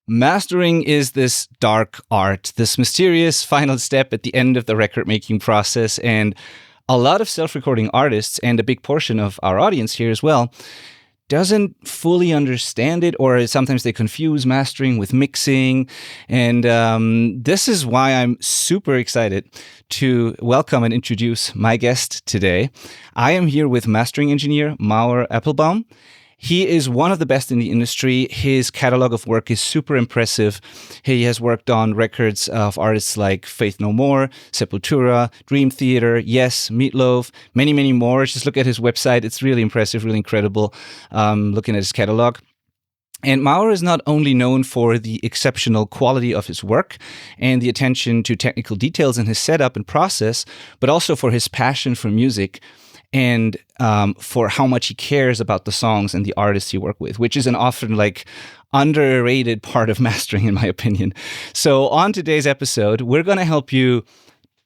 Mastering is this dark art, this mysterious final step at the end of the record-making process, and a lot of self-recording artists, and a big portion of our audience here as well, doesn't fully understand it, or sometimes they confuse mastering with mixing. And this is why I'm super excited to welcome and introduce my guest today. I am here with mastering engineer Maor Appelbaum. He is one of the best in the industry. His catalog of work is super impressive. He has worked on records of artists like Faith No More, Sepultura, Dream Theater, Yes, Meatloaf, many, many more. Just look at his website. It's really impressive, really incredible looking at his catalog. And Maor is not only known for the exceptional quality of his work and the attention to technical details in his setup and process, but also for his passion for music and for how much he cares about the songs and the artists he works with, which is an often underrated part of mastering, in my opinion. So on today's episode, we're going to help you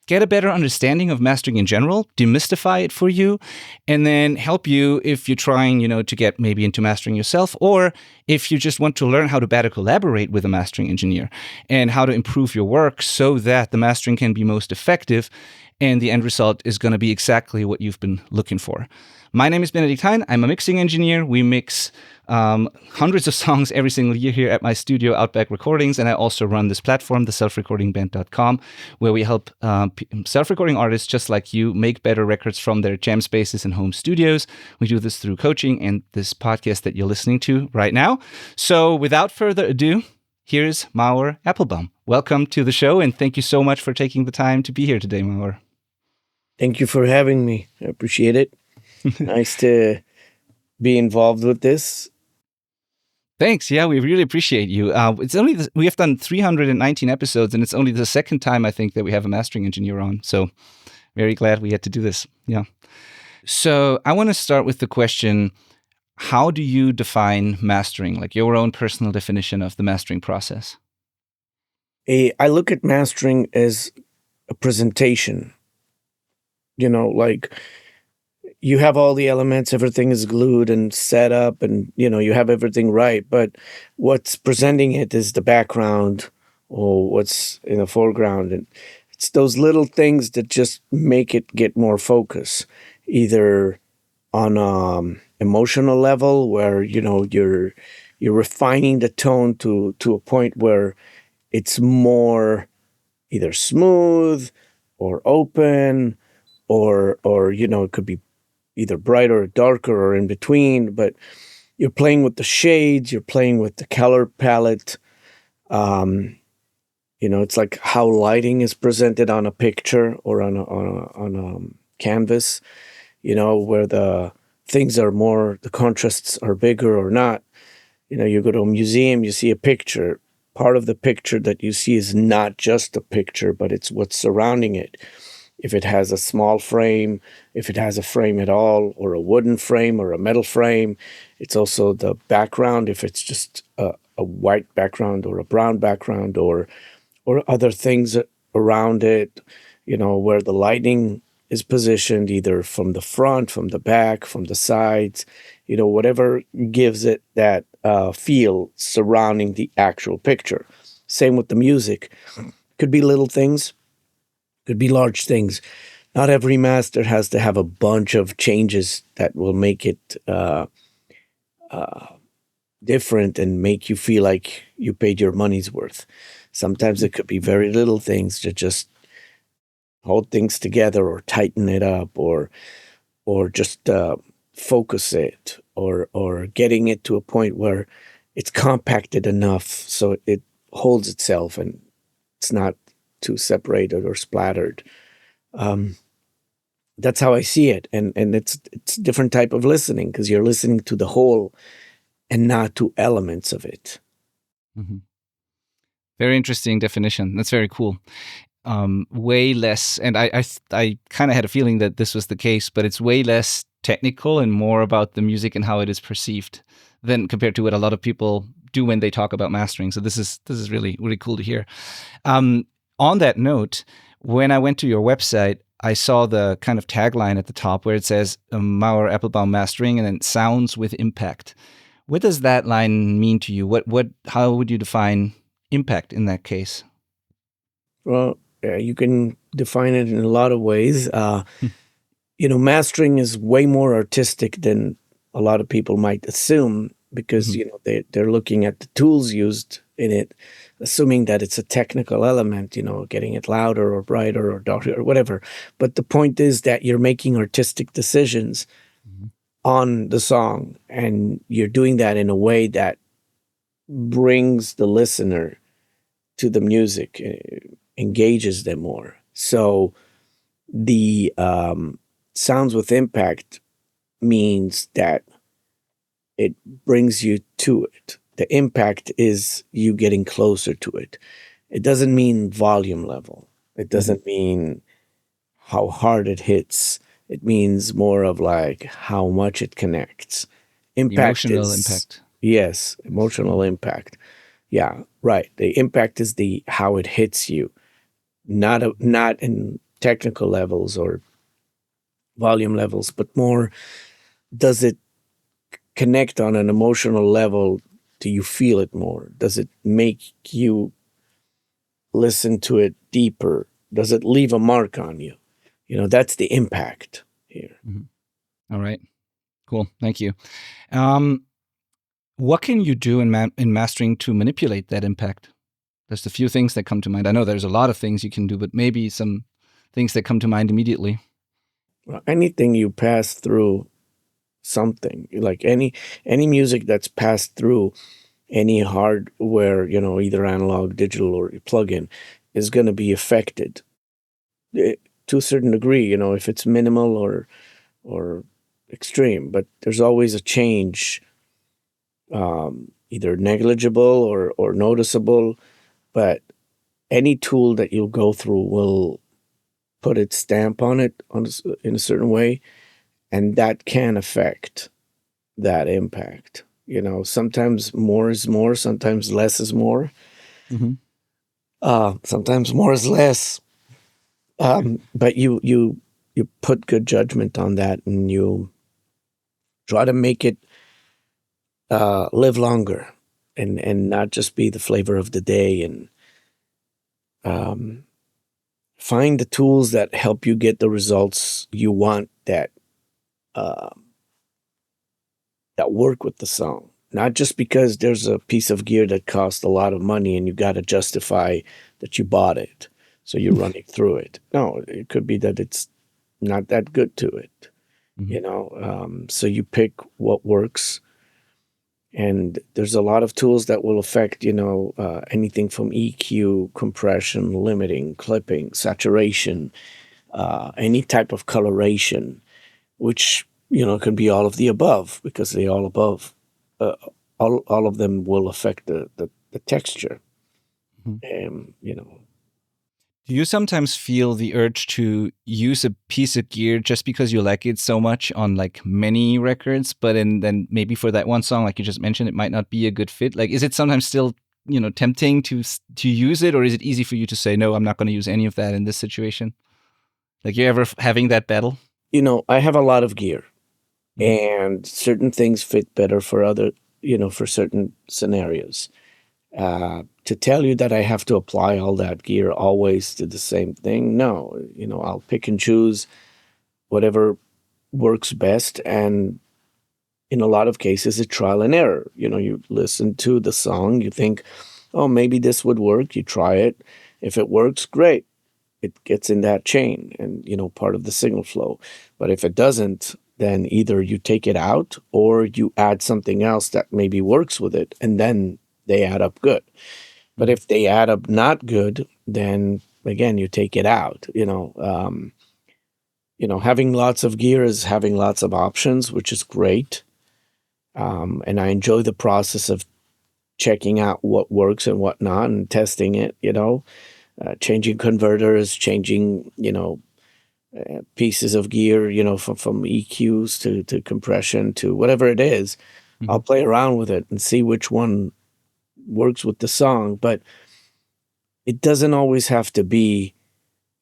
get a better understanding of mastering in general, demystify it for you, and then help you if you're trying, to get maybe into mastering yourself, or if you just want to learn how to better collaborate with a mastering engineer and how to improve your work so that the mastering can be most effective and the end result is going to be exactly what you've been looking for. My name is Benedikt Hein. I'm a mixing engineer. We mix hundreds of songs every single year here at my studio, Outback Recordings, and I also run this platform, the selfrecordingband.com, where we help self-recording artists just like you make better records from their jam spaces and home studios. We do this through coaching and this podcast that you're listening to right now. So without further ado, here's Maor Appelbaum. Welcome to the show, and thank you so much for taking the time to be here today, Maor. Thank you for having me. I appreciate it. Nice to be involved with this. Thanks. Yeah, we really appreciate you. We have done 319 episodes, and it's only the second time I think that we have a mastering engineer on. So very glad we had to do this. Yeah. So I want to start with the question, how do you define mastering, like your own personal definition of the mastering process? I look at mastering as a presentation. You have all the elements, everything is glued and set up, and you have everything right, but what's presenting it is the background or what's in the foreground, and it's those little things that just make it get more focus, either on emotional level where you're refining the tone to a point where it's more either smooth or open, or it could be either brighter or darker or in between, but you're playing with the shades, you're playing with the color palette. It's like how lighting is presented on a picture or on a canvas, where the things are more, the contrasts are bigger or not. You go to a museum, you see a picture. Part of the picture that you see is not just a picture, but it's what's surrounding it. If it has a small frame, if it has a frame at all, or a wooden frame or a metal frame, it's also the background. If it's just a white background or a brown background or other things around it, where the lighting is positioned either from the front, from the back, from the sides, whatever gives it that feel surrounding the actual picture. Same with the music. Could be little things, could be large things. Not every master has to have a bunch of changes that will make it different and make you feel like you paid your money's worth. Sometimes it could be very little things that just hold things together or tighten it up or just focus it or getting it to a point where it's compacted enough so it holds itself and it's not too separated or splattered. That's how I see it. And it's a different type of listening because you're listening to the whole and not to elements of it. Mm-hmm. Very interesting definition. That's very cool. Way less, and I kind of had a feeling that this was the case, but it's way less technical and more about the music and how it is perceived than compared to what a lot of people do when they talk about mastering. So this is really, really cool to hear. On that note, when I went to your website, I saw the kind of tagline at the top where it says Maor Appelbaum Mastering and then sounds with impact. What does that line mean to you? How would you define impact in that case? Well, you can define it in a lot of ways. Mastering is way more artistic than a lot of people might assume because, Mhm. they're looking at the tools used in it, assuming that it's a technical element, getting it louder or brighter or darker or whatever. But the point is that you're making artistic decisions Mhm. on the song, and you're doing that in a way that brings the listener to the music, engages them more. So the sounds with impact means that it brings you to it. The impact is you getting closer to it. It doesn't mean volume level. It Mhm. doesn't mean how hard it hits. It means more of like how much it connects. Impact Emotional is, impact. yes, emotional Mhm. impact. Yeah, right. The impact is the how it hits you, not in technical levels or volume levels, but more, does it connect on an emotional level? Do you feel it more? Does it make you listen to it deeper? Does it leave a mark on you? That's the impact here. Mhm. All right. Cool. Thank you. Um, what can you do in mastering to manipulate that impact? There's a few things that come to mind. I know there's a lot of things you can do, but maybe some things that come to mind immediately. Well, anything you pass through something, like any music that's passed through any hardware, either analog, digital, or plug-in, is going to be affected, eh, to a certain degree, if it's minimal or extreme. But there's always a change, either negligible or noticeable. But any tool that you'll go through will put its stamp on it in a certain way, and that can affect that impact. Sometimes more is more, sometimes less is more, Mm-hmm. sometimes more is less. But you put good judgment on that, and you try to make it live longer, and not just be the flavor of the day. And um, find the tools that help you get the results you want, uh, that work with the song. Not just because there's a piece of gear that costs a lot of money and you got to justify that you bought it, so you're running through it. No, it could be that it's not that good to it. Mm-hmm. So you pick what works, and there's a lot of tools that will affect, anything from EQ, compression, limiting, clipping, saturation, any type of coloration, which, can be all of the above, because they all above, uh, all of them will affect the texture. Mm-hmm. You know, Do you sometimes feel the urge to use a piece of gear just because you like it so much on like many records, but then maybe for that one song, like you just mentioned, it might not be a good fit? Like, is it sometimes still tempting to use it, or is it easy for you to say no? I'm not going to use any of that in this situation. Like, you ever having that battle? I have a lot of gear, Mm-hmm. and certain things fit better for for certain scenarios. To tell you that I have to apply all that gear always to the same thing, no. I'll pick and choose whatever works best, and in a lot of cases, it's trial and error. You listen to the song, you think, oh, maybe this would work. You try it. If it works, great. It gets in that chain and, part of the signal flow. But if it doesn't, then either you take it out or you add something else that maybe works with it, and then they add up good. But Mm-hmm. if they add up not good, then again, you take it out. Having lots of gear is having lots of options, which is great. And I enjoy the process of checking out what works and what not, and testing it, changing converters, changing, pieces of gear, from EQs to compression to whatever it is. Mm-hmm. I'll play around with it and see which one works with the song. But it doesn't always have to be,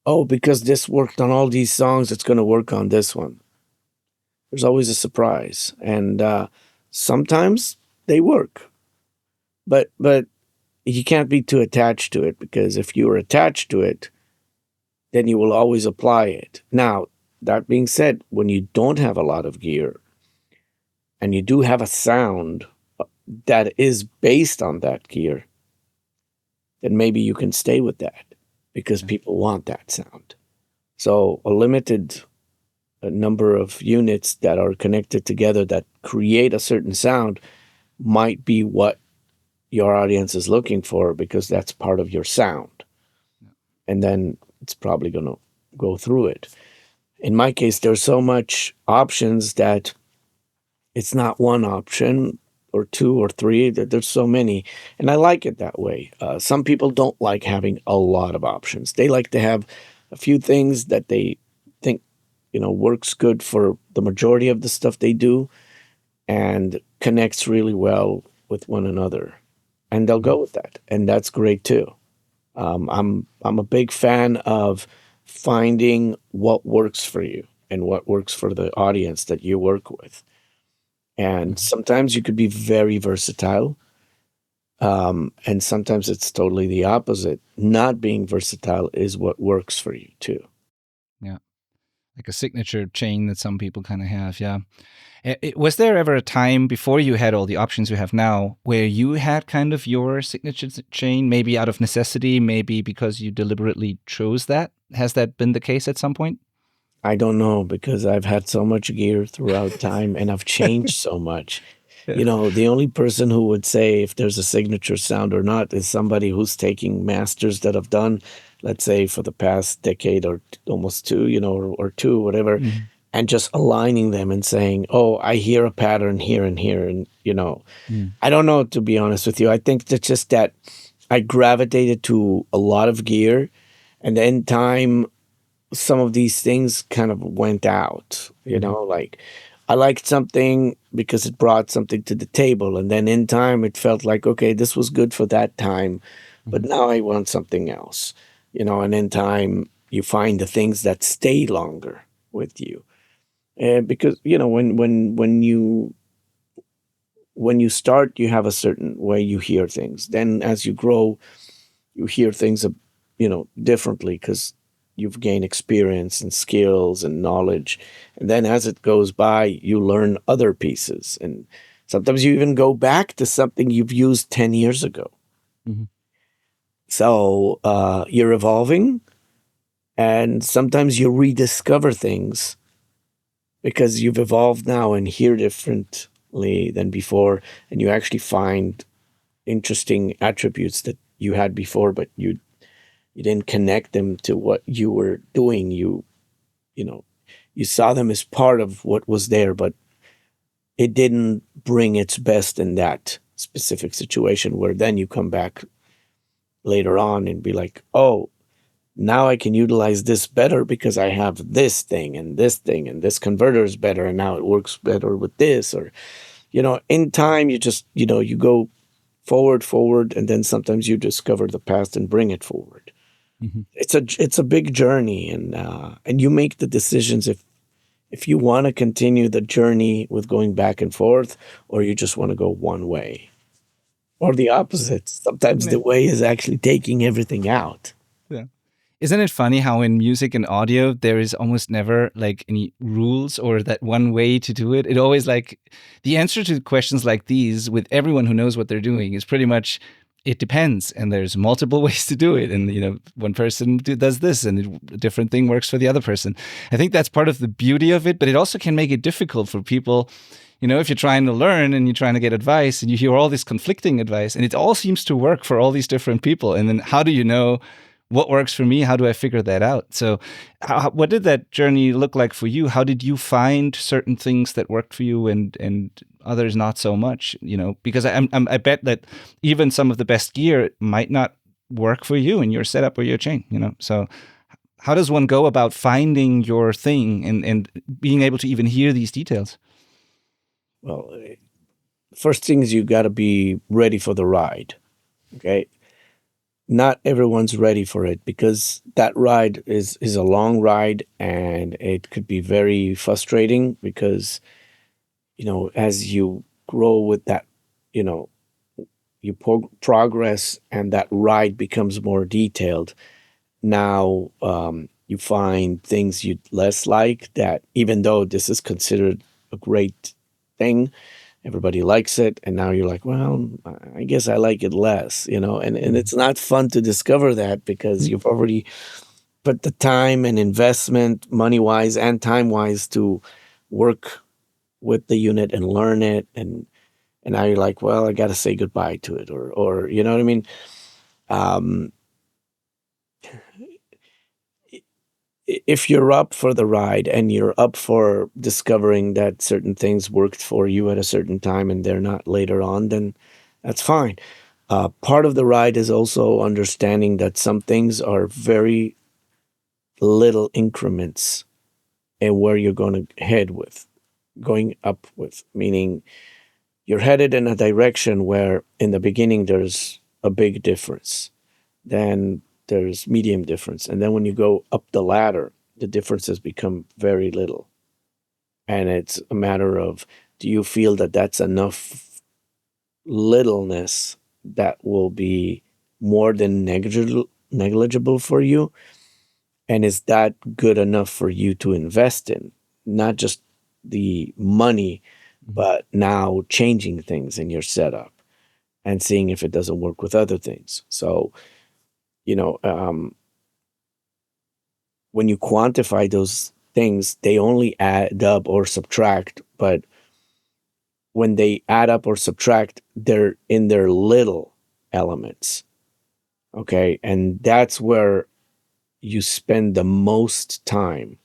oh, because this worked on all these songs, it's going to work on this one. There's always a surprise. And sometimes they work. But you can't be too attached to it, because if you're attached to it, then you will always apply it. Now, that being said, when you don't have a lot of gear and you do have a sound that is based on that gear, then maybe you can stay with that because people want that sound. So a limited number of units that are connected together that create a certain sound might be what your audience is looking for, because that's part of your sound. And then it's probably going to go through it. In my case, there's so much options that it's not one option or two or three. There's so many. And I like it that way. Some people don't like having a lot of options. They like to have a few things that they think, works good for the majority of the stuff they do and connects really well with one another. And they'll go with that. And that's great too. I'm a big fan of finding what works for you and what works for the audience that you work with. And sometimes you could be very versatile. And sometimes it's totally the opposite. Not being versatile is what works for you too. Yeah. Like a signature chain that some people kind of have. Yeah. Was there ever a time before you had all the options you have now where you had kind of your signature chain, maybe out of necessity, maybe because you deliberately chose that? Has that been the case at some point? I don't know, because I've had so much gear throughout time and I've changed so much. The only person who would say if there's a signature sound or not is somebody who's taking masters that have done, let's say, for the past decade or almost two, or two, whatever, and just aligning them and saying, oh, I hear a pattern here and here. And, I don't know, to be honest with you. I think that's just that I gravitated to a lot of gear, and in time, some of these things kind of went out, like I liked something because it brought something to the table. And then in time, it felt like, okay, this was good for that time, but now I want something else, and in time, you find the things that stay longer with you. Because, when you start, you have a certain way you hear things. Then as you grow, you hear things, differently, because you've gained experience and skills and knowledge. And then as it goes by, you learn other pieces. And sometimes you even go back to something you've used 10 years ago. So you're evolving, and sometimes you rediscover things because you've evolved now and hear differently than before. And you actually find interesting attributes that you had before, but you didn't connect them to what you were doing. You saw them as part of what was there, but it didn't bring its best in that specific situation, where then you come back later on and be like, oh, now I can utilize this better because I have this thing and this thing, and this converter is better, and now it works better with this. Or, in time, you just, you go forward, and then sometimes you discover the past and bring it forward. It's a big journey, and you make the decisions if you want to continue the journey with going back and forth, or you just want to go one way, or the opposite. Sometimes the way is actually taking everything out. Yeah. Isn't it funny how in music and audio there is almost never like any rules or that one way to do it? It always like the answer to questions like these with everyone who knows what they're doing is pretty much it depends, and there's multiple ways to do it, and one person does this and a different thing works for the other person. I think that's part of the beauty of it, but it also can make it difficult for people. If you're trying to learn and you're trying to get advice and you hear all this conflicting advice and it all seems to work for all these different people, and then how do you know what works for me? How do I figure that out? So what did that journey look like for you? How did you find certain things that worked for you and others not so much? Because I bet that even some of the best gear might not work for you in your setup or your chain, So how does one go about finding your thing and being able to even hear these details? Well, first thing is you got to be ready for the ride, okay? Not everyone's ready for it, because that ride is a long ride, and it could be very frustrating because, as you grow with that, you know, you progress and that ride becomes more detailed. Now you find things you less like, that even though this is considered a great thing, everybody likes it, and now you're like, well, I guess I like it less, and it's not fun to discover that, because you've already put the time and investment, money wise and time wise, to work with the unit and learn it, and now you're like, well, I got to say goodbye to it, or you know what I mean. um if you're up for the ride and you're up for discovering that certain things worked for you at a certain time and they're not later on, then that's fine. Part of the ride is also understanding that some things are very little increments and where you're going to head with, going up with, meaning you're headed in a direction where in the beginning there's a big difference, then there's medium difference, and then when you go up the ladder, the differences become very little. And it's a matter of, do you feel that that's enough littleness that will be more than negligible for you? And is that good enough for you to invest in? Not just the money, but now changing things in your setup and seeing if it doesn't work with other things. So, you know, when you quantify those things, they only add up or subtract, but when they add up or subtract, they're in their little elements. Okay. And that's where you spend the most time.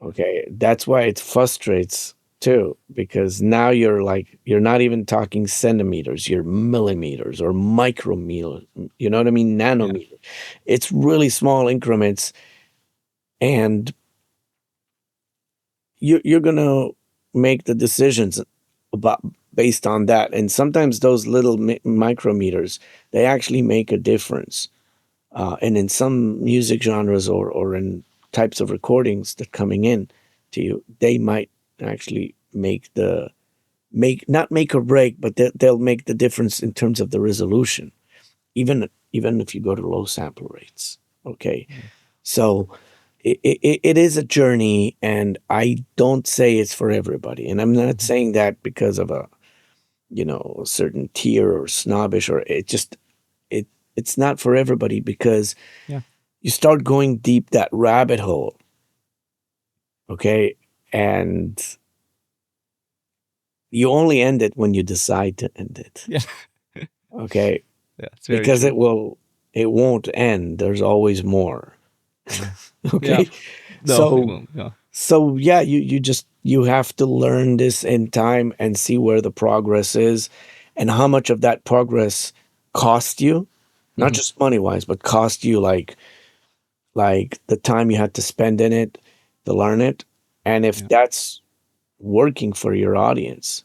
Okay. That's why it frustrates too, because now you're not even talking centimeters, you're millimeters or micrometers, you know what I mean? Nanometer. Yeah. It's really small increments, and you're gonna make the decisions about based on that. And sometimes those little micrometers, they actually make a difference. And in some music genres or in types of recordings that coming in to you, they might actually not make or break, but they'll make the difference in terms of the resolution, even if you go to low sample rates. Okay, so it is a journey, and I don't say it's for everybody, and I'm not saying that because of a certain tier or snobbish, or it's not for everybody, because Yeah. you start going deep that rabbit hole, okay, and you only end it when you decide to end it. Yeah. Okay, Yeah, it's very because true. it won't end. There's always more. Okay, Yeah. No, it so won't. Yeah. so yeah, you have to learn this in time and see where the progress is, and how much of that progress cost you, not just money wise, but cost you like the time you had to spend in it to learn it. And if Yeah. that's working for your audience,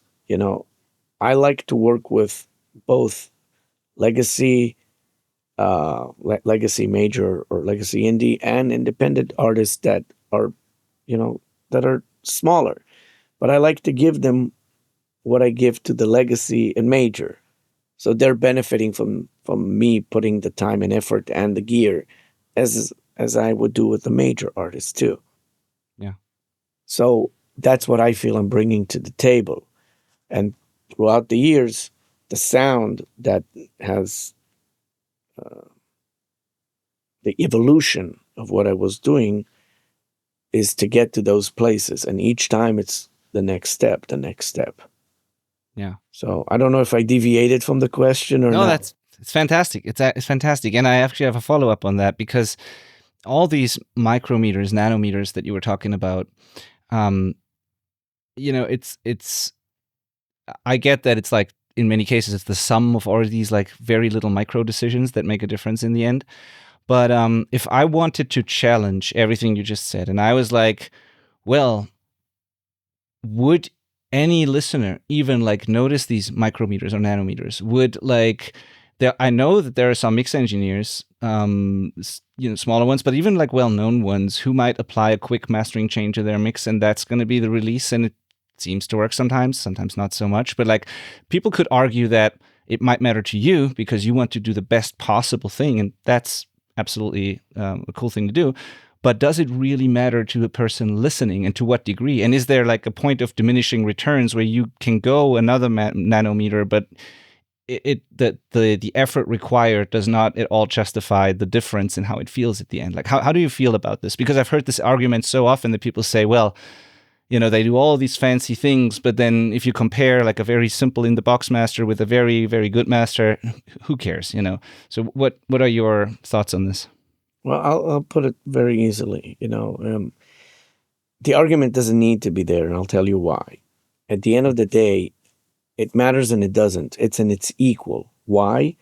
I like to work with both legacy, legacy major or legacy indie, and independent artists that are, that are smaller. But I like to give them what I give to the legacy and major, so they're benefiting from me putting the time and effort and the gear, as I would do with the major artists too. Yeah. So that's what I feel I'm bringing to the table. And throughout the years, the sound that has the evolution of what I was doing is to get to those places. And each time it's the next step, the next step. Yeah. So I don't know if I deviated from the question or No, not. it's fantastic. It's fantastic. And I actually have a follow-up on that, because all these micrometers, nanometers that you were talking about, it's I get that it's like, in many cases, it's the sum of all of these like very little micro decisions that make a difference in the end. But if I wanted to challenge everything you just said, and I was like, well, would any listener even like notice these micrometers or nanometers? Would like there? I know that there are some mix engineers, smaller ones, but even like well-known ones who might apply a quick mastering change to their mix, and that's going to be the release, and seems to work sometimes not so much. But like people could argue that it might matter to you because you want to do the best possible thing, and that's absolutely a cool thing to do. But does it really matter to a person listening, and to what degree? And is there like a point of diminishing returns where you can go another nanometer, but the effort required does not at all justify the difference in how it feels at the end? Like how do you feel about this? Because I've heard this argument so often that people say, well, they do all these fancy things, but then if you compare like a very simple in the box master with a very, very good master, who cares, So what are your thoughts on this? Well, I'll put it very easily. The argument doesn't need to be there, and I'll tell you why. At the end of the day, it matters and it doesn't. It's equal. Why?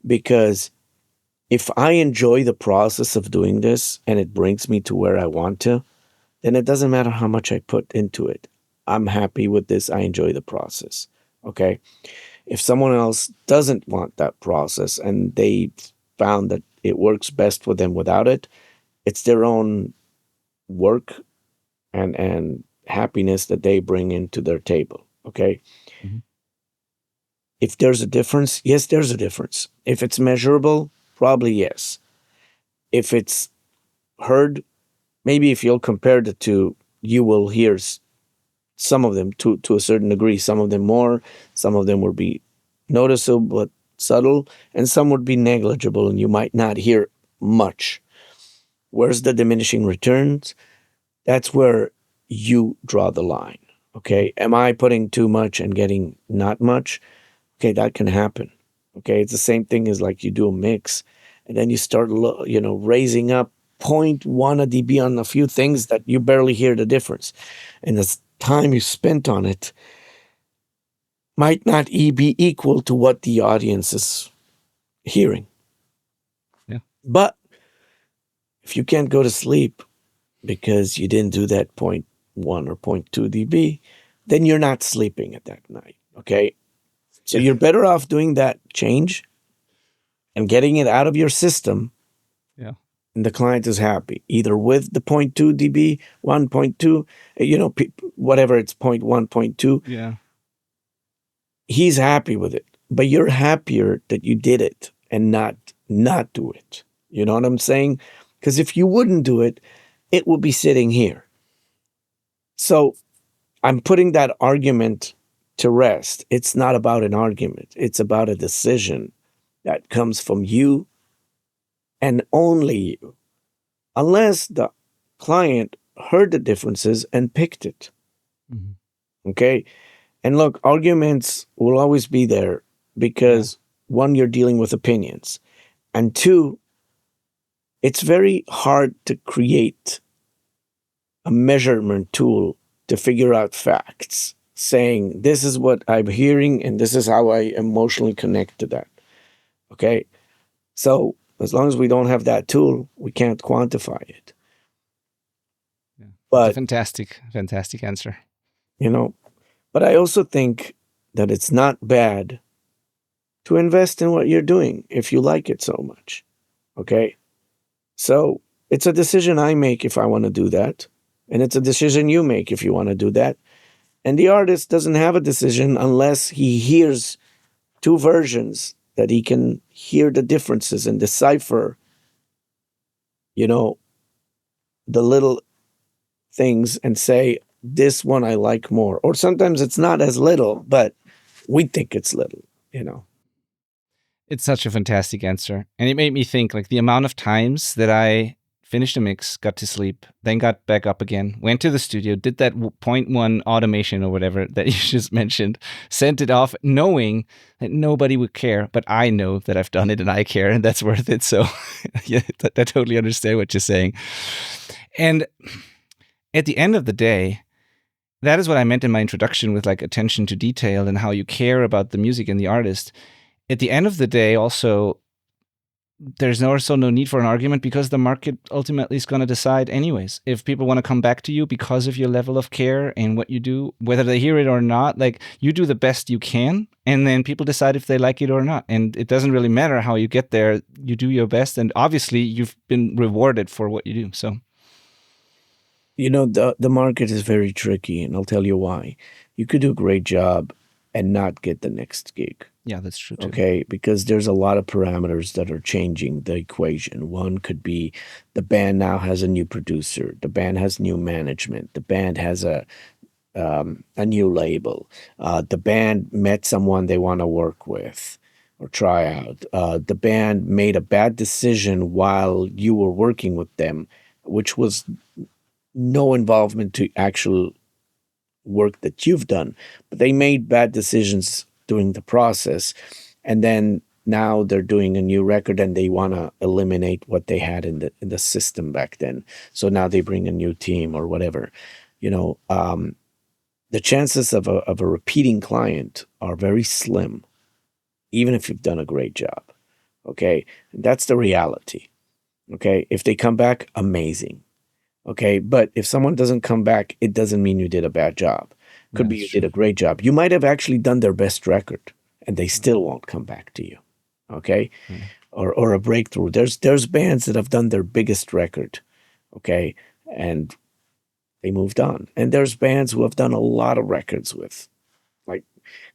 Because if I enjoy the process of doing this and it brings me to where I want to, then it doesn't matter how much I put into it. I'm happy with this. I enjoy the process. Okay? If someone else doesn't want that process and they found that it works best for them without it, it's their own work and happiness that they bring into their table. Okay? Mm-hmm. If there's a difference, yes, there's a difference. If it's measurable, probably yes. If it's heard, maybe if you'll compare the two, you will hear some of them to a certain degree. Some of them more, some of them will be noticeable but subtle, and some would be negligible and you might not hear much. Where's the diminishing returns? That's where you draw the line. Okay, am I putting too much and getting not much? Okay, that can happen. Okay, it's the same thing as like you do a mix and then you start raising up 0.1 a dB on a few things that you barely hear the difference. And the time you spent on it might not be equal to what the audience is hearing. Yeah. But if you can't go to sleep because you didn't do that 0.1 or 0.2 dB, then you're not sleeping at that night. Okay. So you're better off doing that change and getting it out of your system. Yeah. And the client is happy, either with the 0.2 dB, 1.2, whatever it's 0.1, 0.2. Yeah. He's happy with it, but you're happier that you did it and not do it. You know what I'm saying? Because if you wouldn't do it, it would be sitting here. So I'm putting that argument to rest. It's not about an argument. It's about a decision that comes from you and only you, unless the client heard the differences and picked it. Mm-hmm. Okay? And look, arguments will always be there because, one, you're dealing with opinions. And two, it's very hard to create a measurement tool to figure out facts, saying this is what I'm hearing and this is how I emotionally connect to that. Okay? So as long as we don't have that tool, we can't quantify it. Yeah. But it's a fantastic answer. But I also think that it's not bad to invest in what you're doing if you like it so much. Okay? So it's a decision I make if I want to do that. And it's a decision you make if you want to do that. And the artist doesn't have a decision unless he hears two versions that he can hear the differences and decipher, the little things and say, this one I like more. Or sometimes it's not as little, but we think it's little, It's such a fantastic answer. And it made me think like the amount of times that I finished a mix, got to sleep, then got back up again, went to the studio, did that 0.1 automation or whatever that you just mentioned, sent it off knowing that nobody would care, but I know that I've done it and I care and that's worth it. So yeah, I totally understand what you're saying. And at the end of the day, that is what I meant in my introduction with like attention to detail and how you care about the music and the artist. At the end of the day, also, there's also no need for an argument because the market ultimately is going to decide anyways. If people want to come back to you because of your level of care and what you do, whether they hear it or not, like you do the best you can and then people decide if they like it or not. And it doesn't really matter how you get there. You do your best and obviously you've been rewarded for what you do. So. The market is very tricky, and I'll tell you why. You could do a great job and not get the next gig. Yeah, that's true too. Okay, because there's a lot of parameters that are changing the equation. One could be the band now has a new producer, the band has new management, the band has a new label, the band met someone they want to work with or try out. The band made a bad decision while you were working with them, which was no involvement to actual work that you've done, but they made bad decisions during the process. And then now they're doing a new record and they want to eliminate what they had in the system back then. So now they bring a new team or whatever. You know, the chances of a repeating client are very slim, even if you've done a great job. Okay. That's the reality. Okay. If they come back, amazing. Okay. But if someone doesn't come back, it doesn't mean you did a bad job. Could Yeah, be that's you true. did a great job. You might have actually done their best record and they still won't come back to you. Okay. Yeah. Or a breakthrough. There's bands that have done their biggest record. Okay. And they moved on. And there's bands who have done a lot of records with like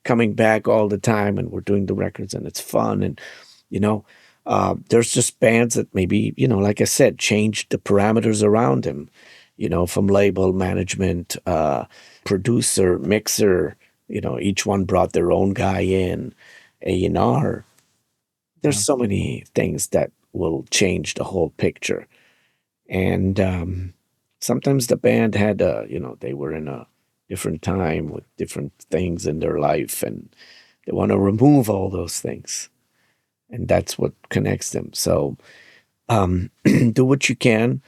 coming back all the time and we're doing the records and it's fun. And, you know, there's just bands that maybe, like I said, changed the parameters around him, from label management, producer, mixer, each one brought their own guy in, A&R. There's Yeah. so many things that will change the whole picture. And sometimes the band had, they were in a different time with different things in their life and they want to remove all those things. And that's what connects them. So do what you can,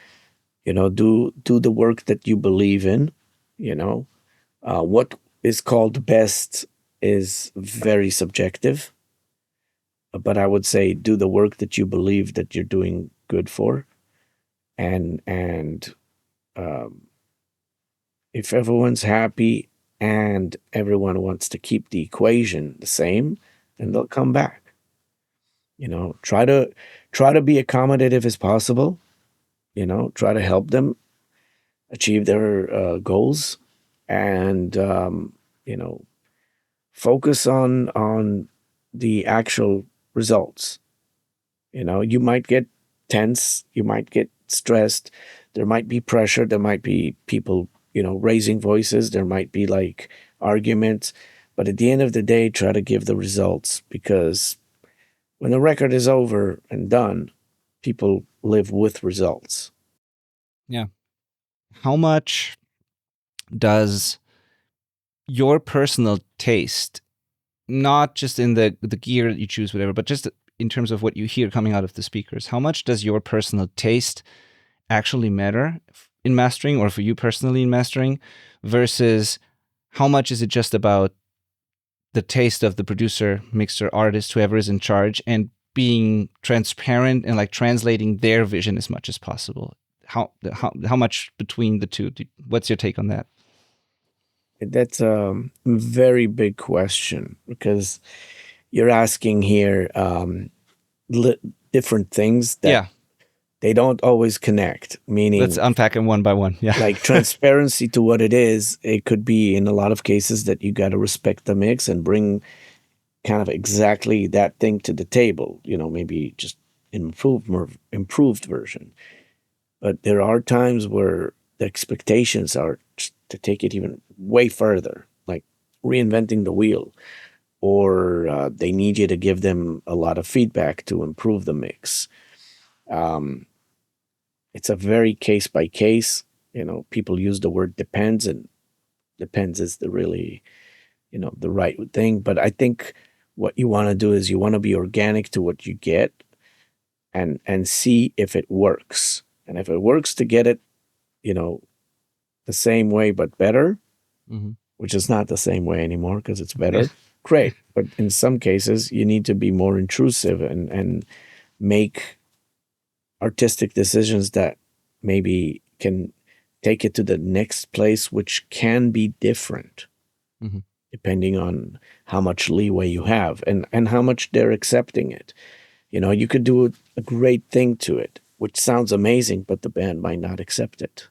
do the work that you believe in, you know. What is called best is very subjective, but I would say do the work that you believe that you're doing good for. And um, if everyone's happy and everyone wants to keep the equation the same, then they'll come back. Try to be accommodative as possible. Try to help them achieve their goals, and you know, focus on the actual results. You might get tense, you might get stressed, there might be pressure, there might be people, raising voices, there might be like arguments, but at the end of the day, try to give the results because when the record is over and done, people live with results. Yeah. How much does your personal taste, not just in the gear that you choose, whatever, but just in terms of what you hear coming out of the speakers, how much does your personal taste actually matter in mastering, or for you personally in mastering, versus how much is it just about the taste of the producer, mixer, artist, whoever is in charge, and being transparent and like translating their vision as much as possible? How much between the two? What's your take on that? That's a very big question because you're asking here different things that Yeah, they don't always connect, let's meaning unpack them one by one. Yeah. like transparency to what it is. It could be in a lot of cases that you got to respect the mix and bring kind of exactly that thing to the table, maybe just improved version. But there are times where the expectations are to take it even way further, like reinventing the wheel, or they need you to give them a lot of feedback to improve the mix. Um, it's a very case by case. People use the word depends, and depends is the really, the right thing. But I think what you want to do is you want to be organic to what you get and see if it works. And if it works to get it, you know, the same way but better, Mm-hmm. which is not the same way anymore because it's better, great. But in some cases, you need to be more intrusive and make artistic decisions that maybe can take it to the next place, which can be different Mm-hmm. depending on how much leeway you have and how much they're accepting it. You could do a great thing to it, which sounds amazing, but the band might not accept it.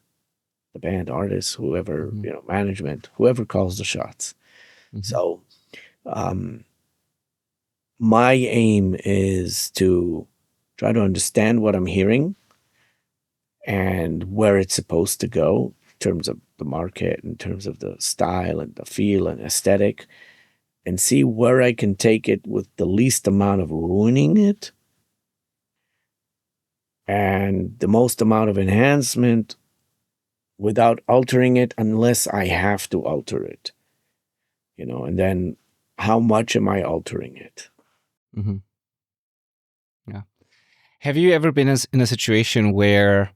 the band, artists, whoever, management, whoever calls the shots. So my aim is to try to understand what I'm hearing and where it's supposed to go in terms of the market, in terms of the style and the feel and aesthetic, and see where I can take it with the least amount of ruining it and the most amount of enhancement without altering it unless I have to alter it, and then how much am I altering it? Yeah. Have you ever been in a situation where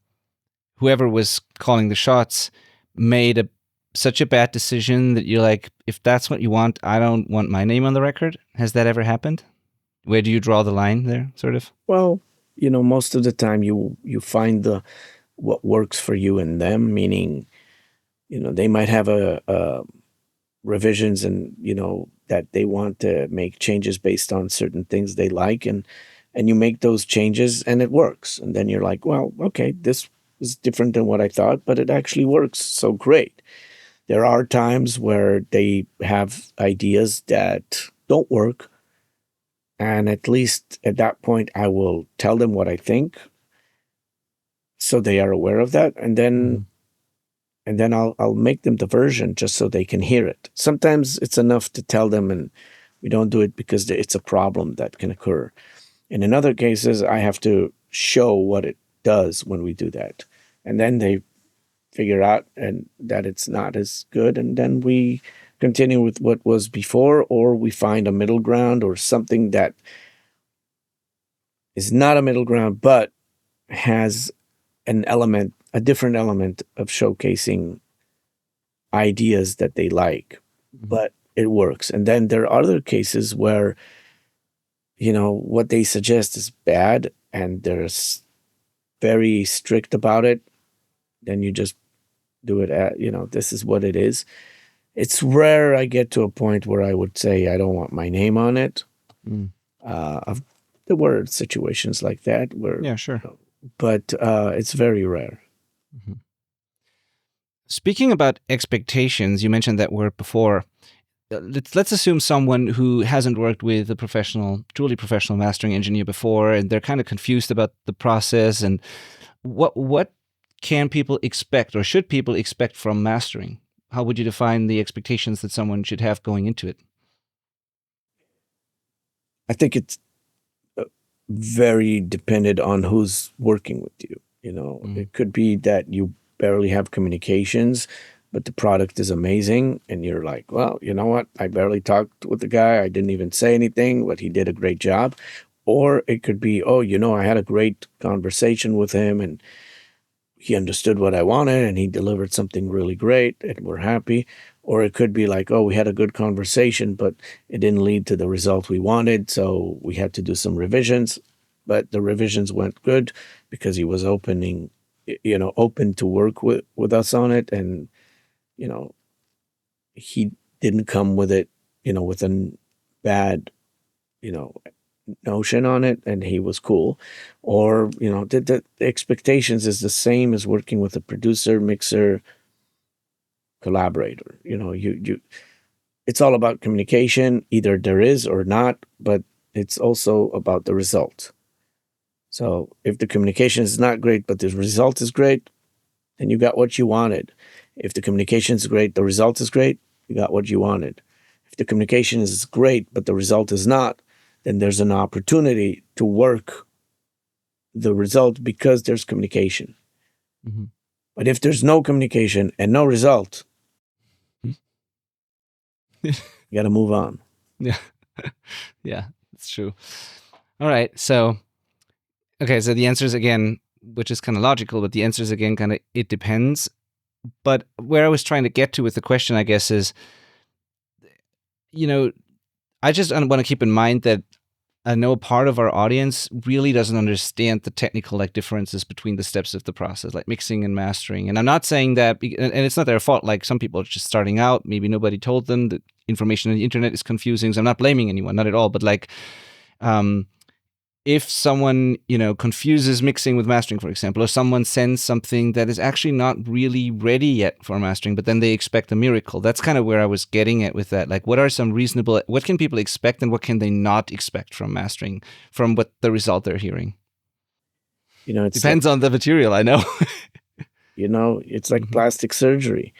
whoever was calling the shots made such a bad decision that you're like, if that's what you want, I don't want my name on the record? Has that ever happened? Where do you draw the line there, sort of? Well, most of the time you find what works for you and them, meaning, they might have a revisions and, that they want to make changes based on certain things they like, and you make those changes and it works. And then you're like, well, okay, this is different than what I thought, but it actually works. So great. There are times where they have ideas that don't work. And at least at that point, I will tell them what I think, so they are aware of that. And then I'll make them the version just so they can hear it. Sometimes it's enough to tell them, and we don't do it because it's a problem that can occur. And in other cases, I have to show what it does when we do that. And then they figure out and that it's not as good. And then we continue with what was before, or we find a middle ground or something that is not a middle ground, but has a different element of showcasing ideas that they like, but it works. And then there are other cases where, what they suggest is bad and they're very strict about it. Then you just do it this is what it is. It's rare I get to a point where I would say I don't want my name on it. There were situations like that where, yeah, sure. But it's very rare. Speaking about expectations, you mentioned that word before. Let's assume someone who hasn't worked with a truly professional mastering engineer before, and they're kind of confused about the process. And what can people expect, or should people expect from mastering? How would you define the expectations that someone should have going into it? I think it's very dependent on who's working with you. It could be that you barely have communications, but the product is amazing. And you're like, well, you know what? I barely talked with the guy. I didn't even say anything, but he did a great job. Or it could be, I had a great conversation with him and he understood what I wanted and he delivered something really great and we're happy. Or it could be like, we had a good conversation, but it didn't lead to the result we wanted. So we had to do some revisions, but the revisions went good because he was open to work with us on it. And, he didn't come with it, with a bad, notion on it, and he was cool. Or, the expectations is the same as working with a producer, mixer, collaborator. It's all about communication. Either there is or not, but it's also about the result. So if the communication is not great, but the result is great, then you got what you wanted. If the communication is great, the result is great, you got what you wanted. If the communication is great, but the result is not, then there's an opportunity to work the result because there's communication. But if there's no communication and no result, you got to move on. Yeah. Yeah, that's true. All right. So the answer is, again, which is kind of logical, but the answer is, again, kind of, it depends. But where I was trying to get to with the question, I guess, is, I just want to keep in mind that I know a part of our audience really doesn't understand the technical differences between the steps of the process, like mixing and mastering. And I'm not saying that, and it's not their fault. Like, some people are just starting out. Maybe nobody told them that information on the internet is confusing. So I'm not blaming anyone, not at all. But if someone, confuses mixing with mastering, for example, or someone sends something that is actually not really ready yet for mastering, but then they expect a miracle. That's kind of where I was getting at with that. Like, what can people expect and what can they not expect from mastering, from what the result they're hearing? It Depends on the material, I know. It's like plastic surgery,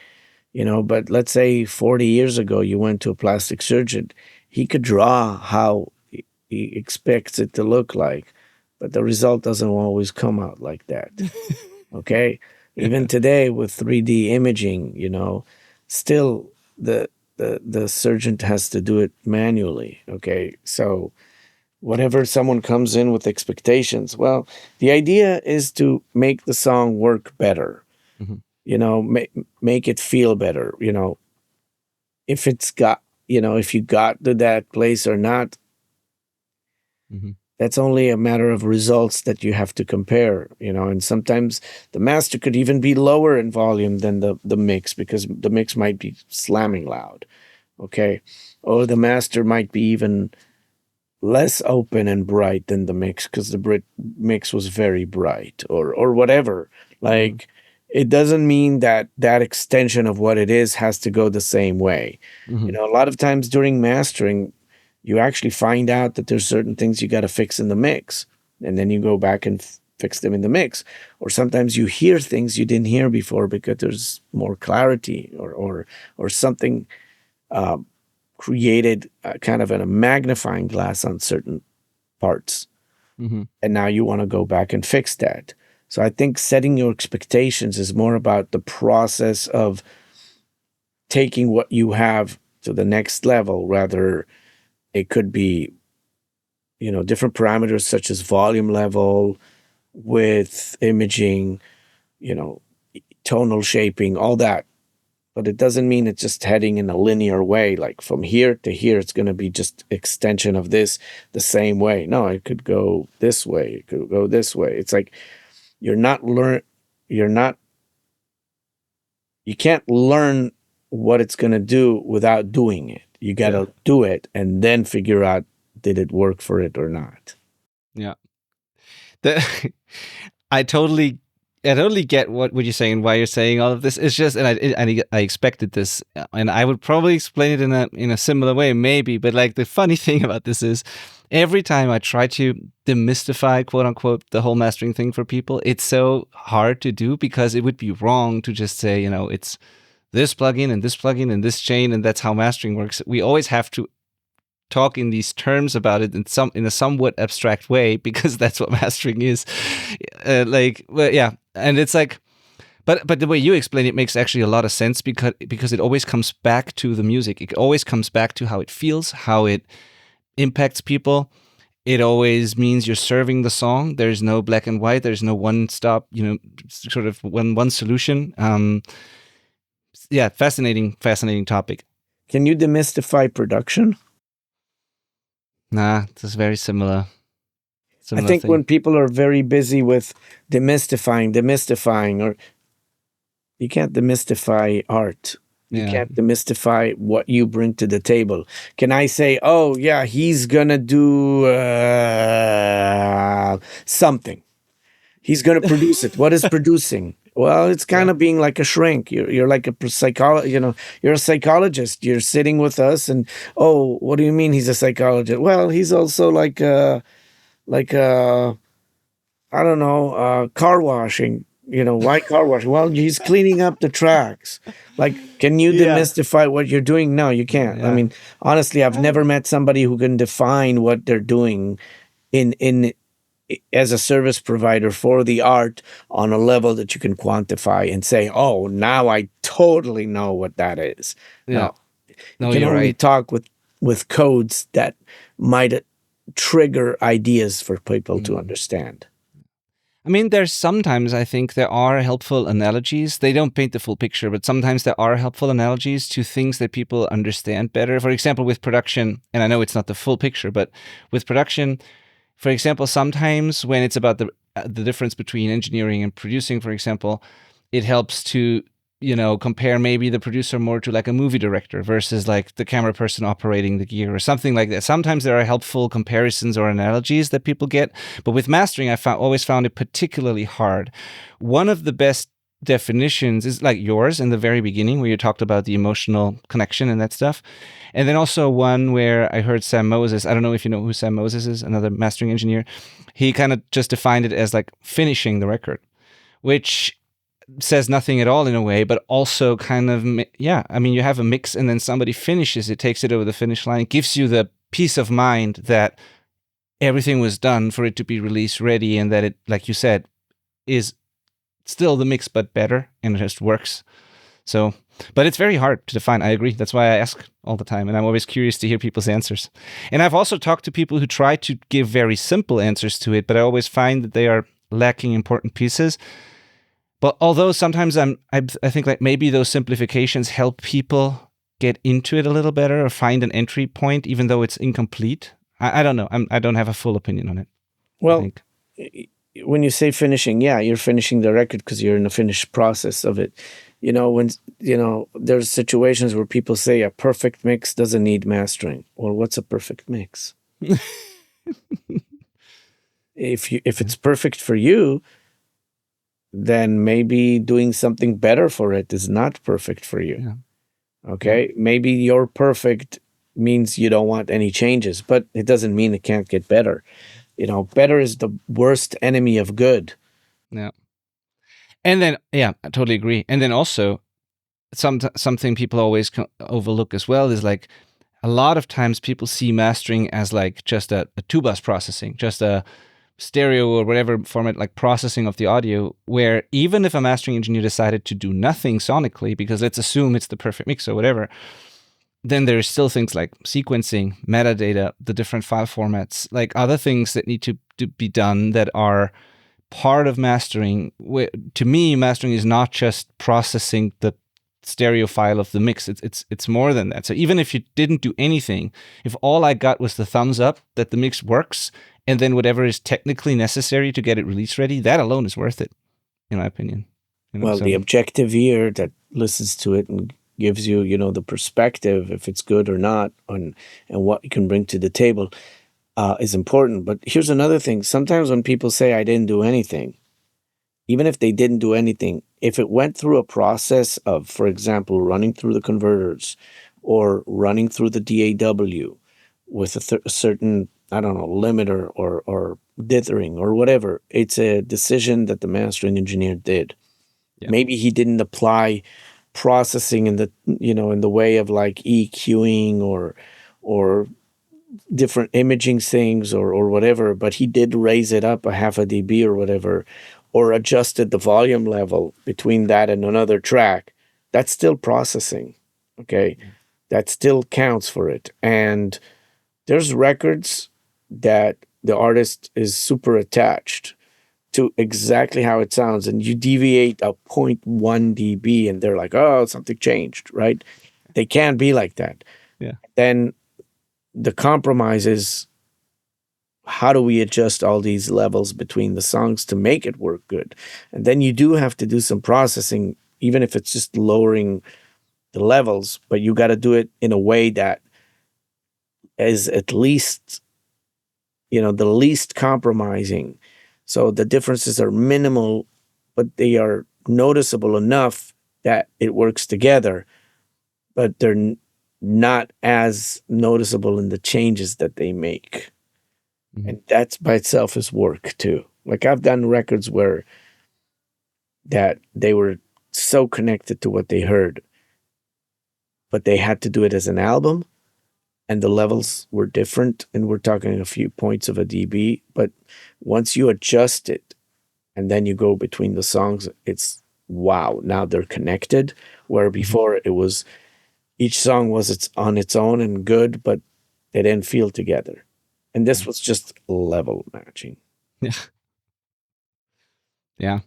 but let's say 40 years ago, you went to a plastic surgeon. He could draw how he expects it to look like, but the result doesn't always come out like that. Okay. Even today with 3D imaging, still the surgeon has to do it manually. Okay. So whenever someone comes in with expectations, well, the idea is to make the song work better, Mhm. Make it feel better, if it's got, if you got to that place or not. Mhm. That's only a matter of results that you have to compare, and sometimes the master could even be lower in volume than the mix because the mix might be slamming loud, okay? Or the master might be even less open and bright than the mix because the mix was very bright or whatever. Like, it doesn't mean that that extension of what it is has to go the same way. Mhm. A lot of times during mastering, you actually find out that there's certain things you got to fix in the mix, and then you go back and fix them in the mix. Or sometimes you hear things you didn't hear before because there's more clarity or something created kind of in a magnifying glass on certain parts. Mhm. And now you want to go back and fix that. So I think setting your expectations is more about the process of taking what you have to the next level. Rather, it could be, different parameters such as volume level, width, imaging, you know, tonal shaping, all that. But it doesn't mean it's just heading in a linear way, like from here to here, it's going to be just extension of this the same way. No, it could go this way. It could go this way. It's like you're not you're not, you can't learn what it's going to do without doing it. You got to do it and then figure out, did it work for it or not? Yeah. The, I totally get what you're saying, why you're saying all of this. It's just, and I expected this, and I would probably explain it in a similar way, maybe. But like the funny thing about this is, every time I try to demystify, quote unquote, the whole mastering thing for people, it's so hard to do because it would be wrong to just say, it's this plugin and this plugin and this chain, and that's how mastering works. We always have to talk in these terms about it in a somewhat abstract way because that's what mastering is. And it's like, but the way you explain it makes actually a lot of sense because it always comes back to the music. It always comes back to how it feels, how it impacts people. It always means you're serving the song. There's no black and white. There's no one stop, sort of one solution. Fascinating topic. Can you demystify production? Nah, it's very similar. I think thing. when people are very busy with demystifying, or you can't demystify art. You can't demystify what you bring to the table. Can I say, oh, yeah, he's going to do something. He's going to produce it. What is producing? Well, it's kind of being like a shrink. You're like a you're a psychologist. You're sitting with us and, oh, what do you mean he's a psychologist? Well, he's also like I don't know, car washing. Why car washing? Well, he's cleaning up the tracks. Like, can you demystify what you're doing? No, you can't. I mean, honestly, I've never met somebody who can define what they're doing in as a service provider for the art on a level that you can quantify and say, oh, now I totally know what that is. Yeah. No, you can only talk with codes that might trigger ideas for people to understand. I mean, there's sometimes I think there are helpful analogies. They don't paint the full picture, but sometimes there are helpful analogies to things that people understand better. For example, with production, and I know it's not the full picture, but with production, for example, sometimes when it's about the difference between engineering and producing, for example, it helps to compare maybe the producer more to like a movie director versus like the camera person operating the gear or something like that. Sometimes there are helpful comparisons or analogies that people get, but with mastering, I always found it particularly hard. One of the best definitions is like yours in the very beginning, where you talked about the emotional connection and that stuff. And then also one where I heard Sam Moses, I don't know if you know who Sam Moses is, another mastering engineer. He kind of just defined it as like finishing the record, which says nothing at all in a way, but also kind of, you have a mix and then somebody finishes it, takes it over the finish line, gives you the peace of mind that everything was done for it to be release ready, and that it, like you said, is still the mix but better and it just works. So, but it's very hard to define. I agree. That's why I ask all the time, and I'm always curious to hear people's answers. And I've also talked to people who try to give very simple answers to it, but I always find that they are lacking important pieces. But although sometimes I think like maybe those simplifications help people get into it a little better or find an entry point, even though it's incomplete. I don't know. I don't have a full opinion on it. Well, when you say finishing, you're finishing the record because you're in the finished process of it. There's situations where people say a perfect mix doesn't need mastering. Well, what's a perfect mix? If it's perfect for you, then maybe doing something better for it is not perfect for you. Yeah. Okay? Maybe your perfect means you don't want any changes, but it doesn't mean it can't get better. Better is the worst enemy of good. Yeah. And then, I totally agree. And then also, something people always overlook as well is like, a lot of times people see mastering as like just a two-bus processing, just a stereo or whatever format, like processing of the audio, where even if a mastering engineer decided to do nothing sonically, because let's assume it's the perfect mix or whatever, then there's still things like sequencing, metadata, the different file formats, like other things that need to be done that are part of mastering. To me, mastering is not just processing the stereo file of the mix. It's more than that. So even if you didn't do anything, if all I got was the thumbs up that the mix works, and then whatever is technically necessary to get it release ready, that alone is worth it, in my opinion. The objective ear that listens to it and gives you, the perspective, if it's good or not, and what you can bring to the table, is important. But here's another thing. Sometimes when people say, I didn't do anything, even if they didn't do anything, if it went through a process of, for example, running through the converters or running through the DAW with a certain, limiter or dithering or whatever, it's a decision that the mastering engineer did. Yeah. Maybe he didn't apply processing in the way of like EQing or different imaging things or whatever, but he did raise it up a half a dB or whatever, or adjusted the volume level between that and another track. That's still processing, okay? That still counts for it. And there's records that the artist is super attached to exactly how it sounds, and you deviate a 0.1 dB and they're like, oh, something changed, right? They can't be like that. Yeah. Then the compromise is, how do we adjust all these levels between the songs to make it work good? And then you do have to do some processing, even if it's just lowering the levels, but you got to do it in a way that is at least, the least compromising. So the differences are minimal, but they are noticeable enough that it works together, but they're not as noticeable in the changes that they make. Mm-hmm. And that's by itself is work too. Like I've done records where that they were so connected to what they heard, but they had to do it as an album, and the levels were different, and we're talking a few points of a dB. But once you adjust it and then you go between the songs, it's wow, now they're connected. Where before it was, each song was on its own and good, but they didn't feel together. And this was just level matching. Yeah. Yeah.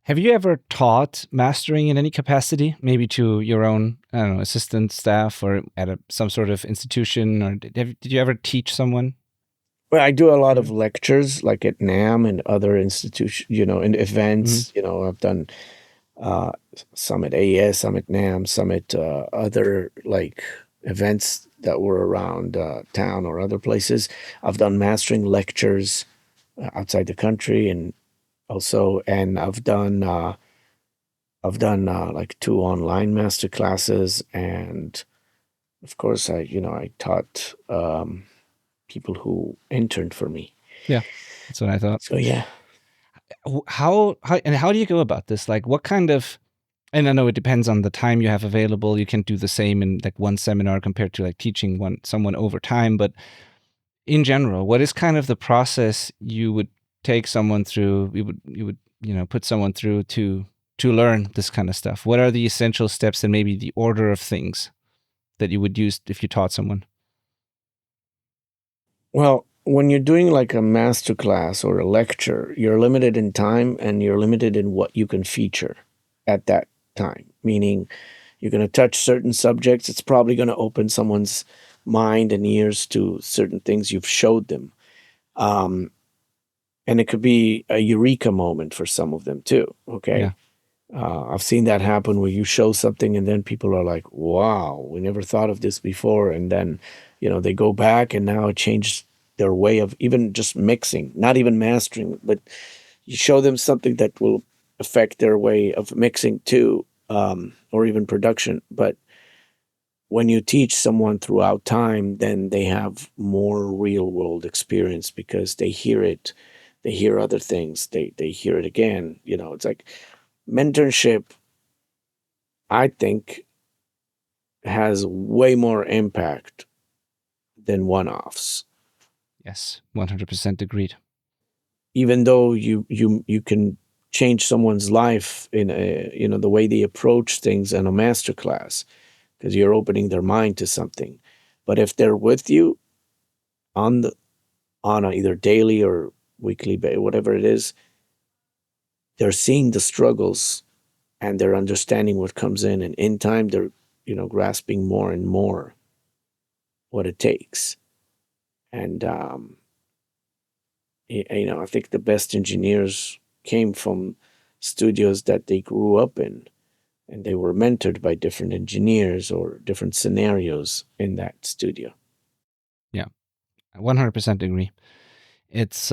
Have you ever taught mastering in any capacity, maybe to your own, assistant staff or at some sort of institution? Or did you ever teach someone? Well, I do a lot of lectures, like at NAMM and other institutions, in events. Mm-hmm. I've done some at AES, some at NAM, some at other like events that were around town or other places. I've done mastering lectures outside the country, and also, and I've done like 2 online master classes, and of course, I taught people who interned for me. Yeah, that's what I thought. So yeah. How do you go about this? Like, what kind of, and I know it depends on the time you have available. You can't do the same in like one seminar compared to like teaching someone over time. But in general, what is kind of the process you would take someone through? You would put someone through to learn this kind of stuff. What are the essential steps and maybe the order of things that you would use if you taught someone? Well, when you're doing like a master class or a lecture, you're limited in time and you're limited in what you can feature at that time. Meaning, you're going to touch certain subjects. It's probably going to open someone's mind and ears to certain things you've showed them. Um, and it could be a eureka moment for some of them too. Yeah. Okay. I've seen that happen where you show something and then people are like, wow, we never thought of this before. And then, they go back and now it changed their way of even just mixing, not even mastering, but you show them something that will affect their way of mixing too, or even production. But when you teach someone throughout time, then they have more real world experience because they hear it, they hear other things, they hear it again. It's like mentorship, I think, has way more impact than one-offs. Yes, 100% agreed. Even though you can change someone's life in the way they approach things in a master class, because you're opening their mind to something. But if they're with you on a either daily or weekly basis, whatever it is, they're seeing the struggles and they're understanding what comes in, and in time they're grasping more and more what it takes. And I think the best engineers came from studios that they grew up in, and they were mentored by different engineers or different scenarios in that studio. Yeah, 100% agree. It's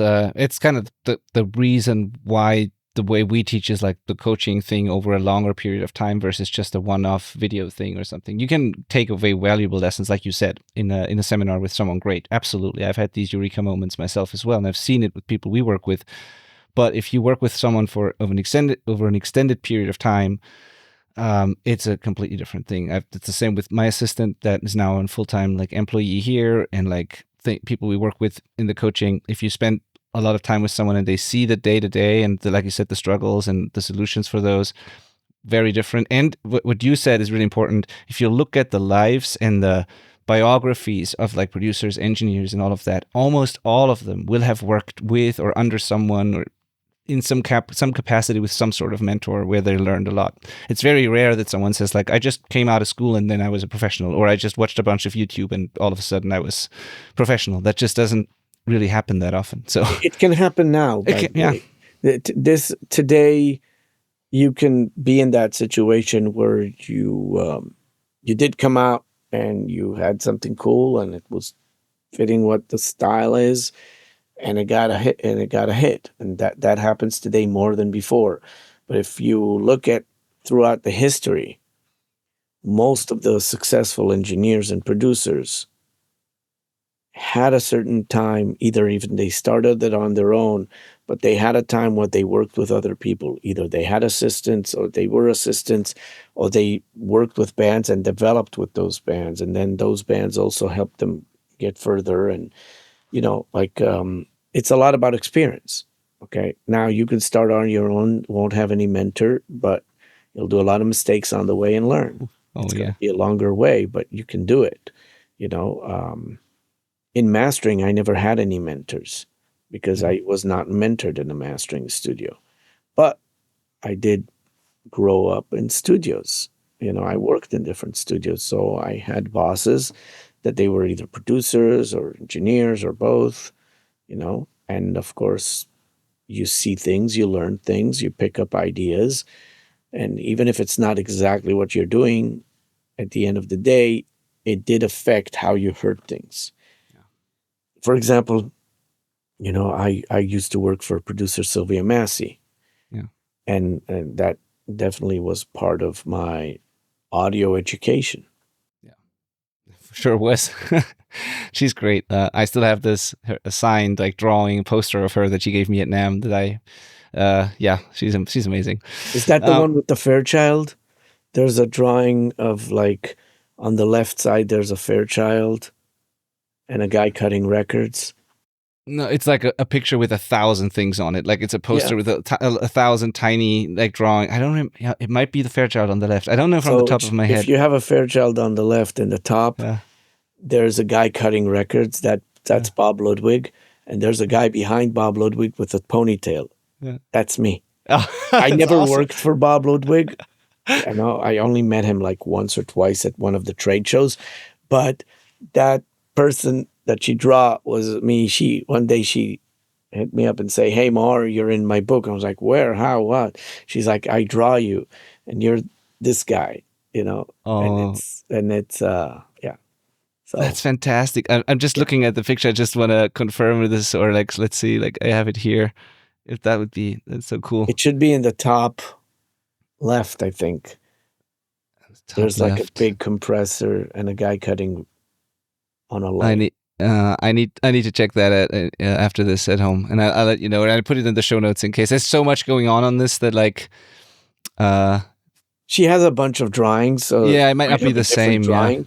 kind of the reason why the way we teach is like the coaching thing over a longer period of time versus just a one-off video thing or something. You can take away valuable lessons, like you said, in a seminar with someone great. Absolutely, I've had these eureka moments myself as well, and I've seen it with people we work with. But if you work with someone over an extended period of time, it's a completely different thing. It's the same with my assistant that is now a full-time like employee here, and like people we work with in the coaching. If you spend a lot of time with someone and they see the day-to-day and like you said, the struggles and the solutions for those, very different. And what you said is really important. If you look at the lives and the biographies of like producers, engineers, and all of that, almost all of them will have worked with or under someone or in some capacity with some sort of mentor where they learned a lot. It's very rare that someone says like, I just came out of school and then I was a professional, or I just watched a bunch of YouTube and all of a sudden I was professional. That just doesn't really happen that often. So it can happen now. yeah. This today, you can be in that situation where you did come out and you had something cool and it was fitting what the style is, and it got a hit, and that happens today more than before. But if you look at throughout the history, most of the successful engineers and producers had a certain time, either even they started it on their own, but they had a time where they worked with other people. Either they had assistants or they were assistants, or they worked with bands and developed with those bands. And then those bands also helped them get further. And, it's a lot about experience. Okay. Now you can start on your own, won't have any mentor, but you'll do a lot of mistakes on the way and learn. Oh, It's yeah. going to be a longer way, but you can do it. In mastering, I never had any mentors because I was not mentored in a mastering studio. But I did grow up in studios. I worked in different studios. So I had bosses that they were either producers or engineers or both, And of course, you see things, you learn things, you pick up ideas. And even if it's not exactly what you're doing, at the end of the day, it did affect how you heard things. Yeah. For example, I used to work for producer Sylvia Massey, Yeah. and that definitely was part of my audio education. Yeah. For sure was. She's great. I still have this signed like drawing poster of her that she gave me at NAM that yeah, she's amazing. Is that the one with the Fairchild? There's a drawing of like on the left side, there's a Fairchild and a guy cutting records. No, it's like a picture with 1,000 things on it. Like it's a poster with 1,000 tiny like drawing. I don't remember. Yeah, it might be the Fairchild on the left. I don't know from the top of my head. If you have a Fairchild on the left and the top, there's a guy cutting records. That's Bob Ludwig, and there's a guy behind Bob Ludwig with a ponytail. Yeah. That's me. Oh, I never worked for Bob Ludwig. I know I only met him like once or twice at one of the trade shows, but that person that she draw was me. One day she hit me up and say, "Hey, Maor, you're in my book." I was like, "Where? How? What?" She's like, "I draw you, and you're this guy, Oh. and it's yeah." So that's fantastic. I'm just looking at the picture. I just want to confirm this, or like, let's see, like I have it here. If that's so cool. It should be in the top left, I think. There's like a big compressor and a guy cutting on a line. I need to check that out after this at home, and I'll let you know. And I put it in the show notes in case. There's so much going on this that like, she has a bunch of drawings. So yeah, it might not be the same drawing,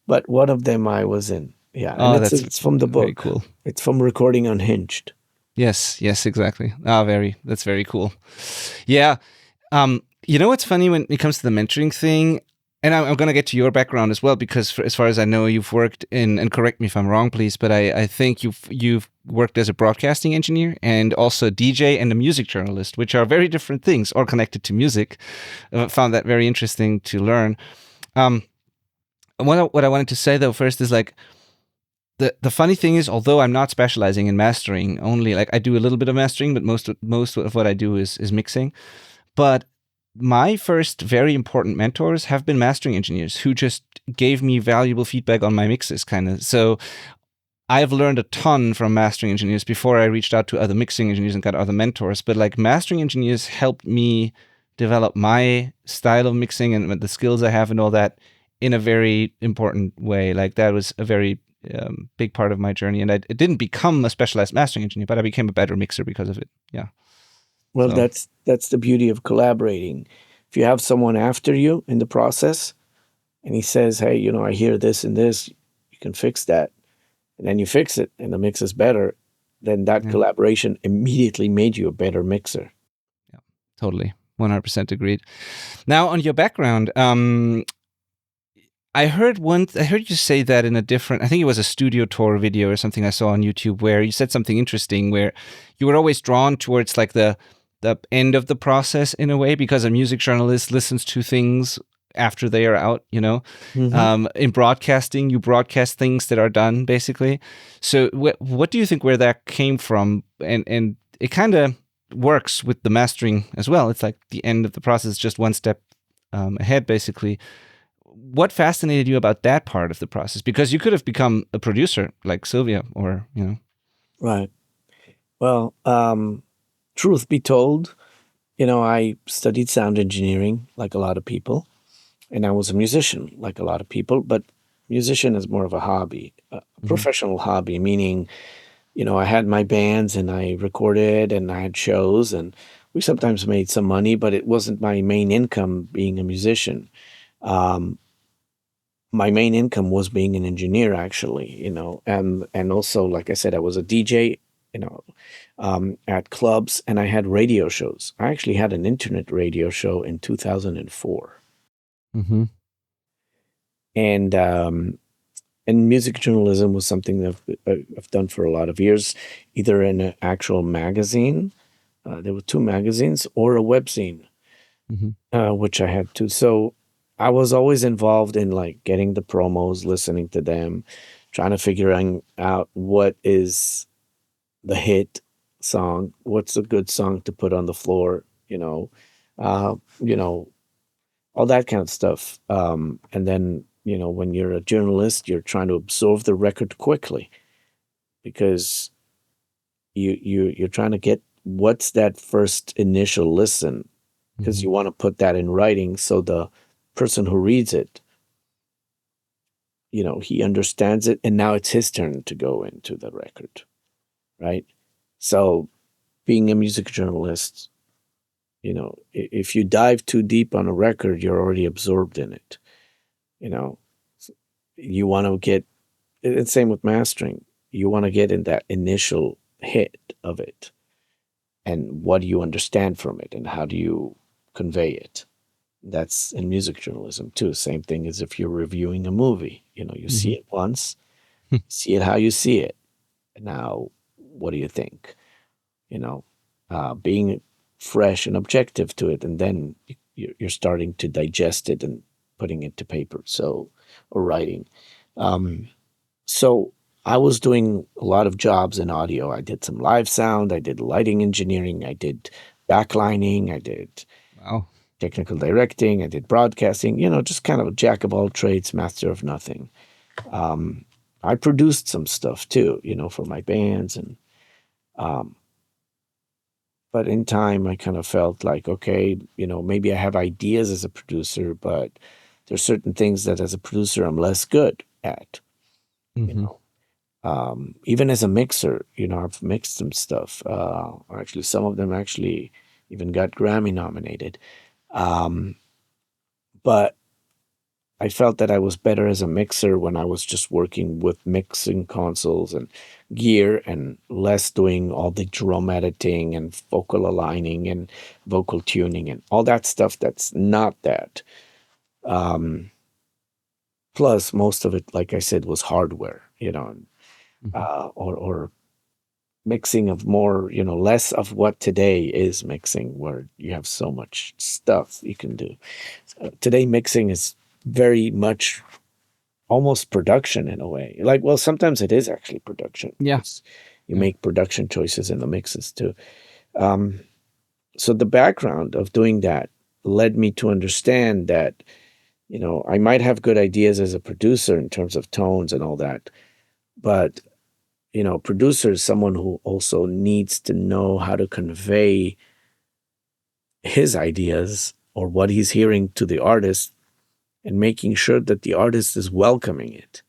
but one of them I was in. Yeah, and it's from the book. Very cool. It's from Recording Unhinged. Yes, exactly. That's very cool. Yeah. You know what's funny when it comes to the mentoring thing, and I'm going to get to your background as well, because as far as I know, you've worked in, and correct me if I'm wrong, please, but I think you've worked as a broadcasting engineer and also a DJ and a music journalist, which are very different things, or connected to music. I found that very interesting to learn. What I wanted to say though first is like, the funny thing is, although I'm not specializing in mastering, only like I do a little bit of mastering, but most of what I do is mixing. But my first very important mentors have been mastering engineers who just gave me valuable feedback on my mixes, kind of. So I've learned a ton from mastering engineers before I reached out to other mixing engineers and got other mentors. But like mastering engineers helped me develop my style of mixing and the skills I have and all that in a very important way. Like that was a very big part of my journey, and I didn't become a specialized mastering engineer, but I became a better mixer because of it. Yeah. Well, that's the beauty of collaborating. If you have someone after you in the process, and he says, "Hey, I hear this and this, you can fix that," and then you fix it, and the mix is better, then that collaboration immediately made you a better mixer. Yeah, totally, 100% agreed. Now, on your background, I heard you say that in a different, I think it was a studio tour video or something I saw on YouTube, where you said something interesting, where you were always drawn towards like the end of the process in a way, because a music journalist listens to things after they are out, Mm-hmm. In broadcasting, you broadcast things that are done basically. So what do you think where that came from? And it kind of works with the mastering as well. It's like the end of the process, just one step ahead basically. What fascinated you about that part of the process? Because you could have become a producer like Sylvia, or Right. Well, truth be told, I studied sound engineering like a lot of people, and I was a musician like a lot of people, but musician is more of a hobby, a professional hobby, meaning, I had my bands and I recorded and I had shows and we sometimes made some money, but it wasn't my main income being a musician. My main income was being an engineer, actually, and also, like I said, I was a DJ, at clubs, and I had radio shows. I actually had an internet radio show in 2004. Mm-hmm. And music journalism was something that I've done for a lot of years, either in an actual magazine. There were two magazines, or a webzine, which I had too. So I was always involved in like getting the promos, listening to them, trying to figure out what is the hit song, what's a good song to put on the floor, you know, all that kind of stuff. And then, when you're a journalist, you're trying to absorb the record quickly because you're trying to get what's that first initial listen, because Mhm. you want to put that in writing so the person who reads it, he understands it, and now it's his turn to go into the record, right? So being a music journalist, if you dive too deep on a record, you're already absorbed in it. You know, you want to get, and same with mastering, you want to get in that initial hit of it, and what do you understand from it, and how do you convey it? That's in music journalism too. Same thing as if you're reviewing a movie. You see Mhm. it once, see it how you see it. Now, what do you think? You know, being fresh and objective to it, and then you're starting to digest it and putting it to paper. So, or writing. Um, so I was doing a lot of jobs in audio. I did some live sound. I did lighting engineering. I did backlining. I did Wow. technical directing. I did broadcasting. Just kind of a jack of all trades, master of nothing. Um, I produced some stuff too, for my bands, and um, but in time, I kind of felt like, okay, maybe I have ideas as a producer, but there's certain things that as a producer I'm less good at. You Mhm. know, even as a mixer, I've mixed some stuff. Or actually, some of them actually even got Grammy nominated. Um, but I felt that I was better as a mixer when I was just working with mixing consoles and gear, and less doing all the drum editing and vocal aligning and vocal tuning and all that stuff that's not that. Um, Plus, most of it, like I said, was hardware, Mhm. or mixing of more, less of what today is mixing, where you have so much stuff you can do. Today, mixing is very much almost production in a way. Like, well, sometimes it is actually production Yeah. because you Yeah. make production choices in the mixes too. Um, so the background of doing that led me to understand that, I might have good ideas as a producer in terms of tones and all that, but producer is someone who also needs to know how to convey his ideas or what he's hearing to the artist, and making sure that the artist is welcoming it,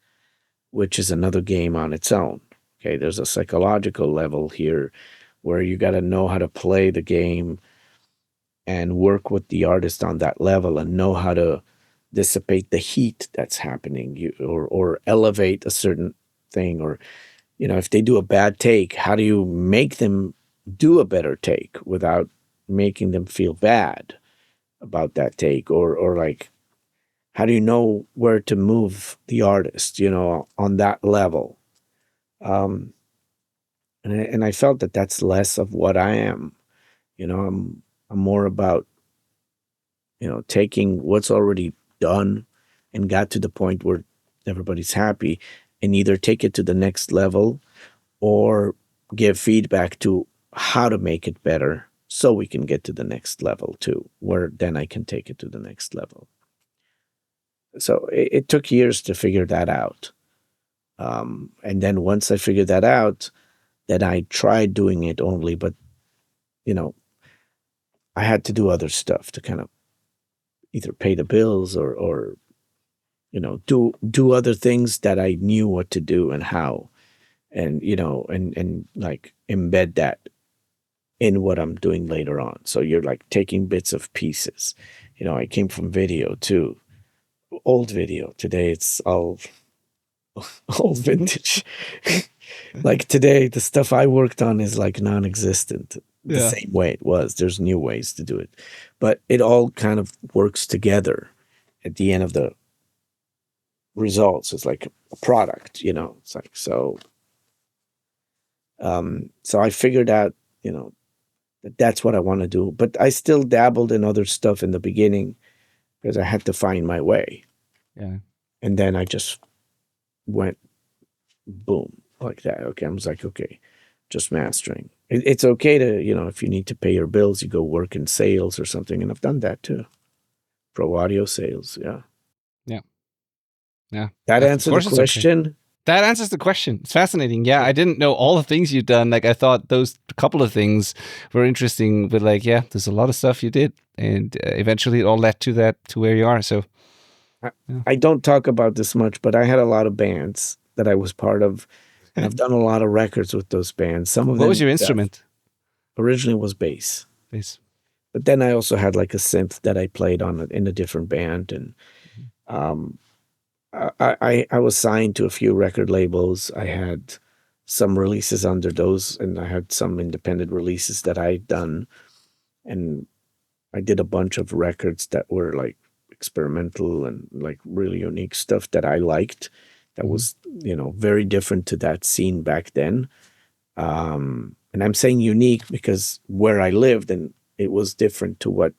which is another game on its own. Okay, there's a psychological level here where you got to know how to play the game and work with the artist on that level, and know how to dissipate the heat that's happening, or elevate a certain thing, or if they do a bad take, how do you make them do a better take without making them feel bad about that take, or like, how do you know where to move the artist, on that level? Um, and I felt that that's less of what I am. I'm more about, taking what's already done and got to the point where everybody's happy, and either take it to the next level or give feedback to how to make it better so we can get to the next level too, where then I can take it to the next level. So it took years to figure that out. And then once I figured that out, then I tried doing it only, but you know, I had to do other stuff to kind of either pay the bills, or do other things that I knew what to do and how, and and like embed that in what I'm doing later on. So you're like taking bits of pieces. I came from video too, old video. Today it's all old vintage. Like today, the stuff I worked on is like non-existent. The Yeah. same way it was. There's new ways to do it, but it all kind of works together at the end of the results. It's like a product. It's like so. So I figured out, that that's what I want to do. But I still dabbled in other stuff in the beginning because I had to find my way, Yeah. and then I just went boom like that. Okay, I was like, okay, just mastering. It's okay to, if you need to pay your bills, you go work in sales or something. And I've done that too. Pro audio sales. Yeah. Yeah. Yeah. That Of answer the course it's okay. question? That answers the question. It's fascinating. Yeah, I didn't know all the things you've done. Like, I thought those couple of things were interesting, but like, yeah, there's a lot of stuff you did, and eventually it all led to where you are. So, yeah. I don't talk about this much, but I had a lot of bands that I was part of, and I've done a lot of records with those bands. Some of What them was your instrument? originally was bass, Bass. but then I also had like a synth that I played on in a different band, and um, I was signed to a few record labels. I had some releases under those, and I had some independent releases that I'd done, and I did a bunch of records that were like experimental and like really unique stuff that I liked. That was, very different to that scene back then. And I'm saying unique because where I lived, and it was different to what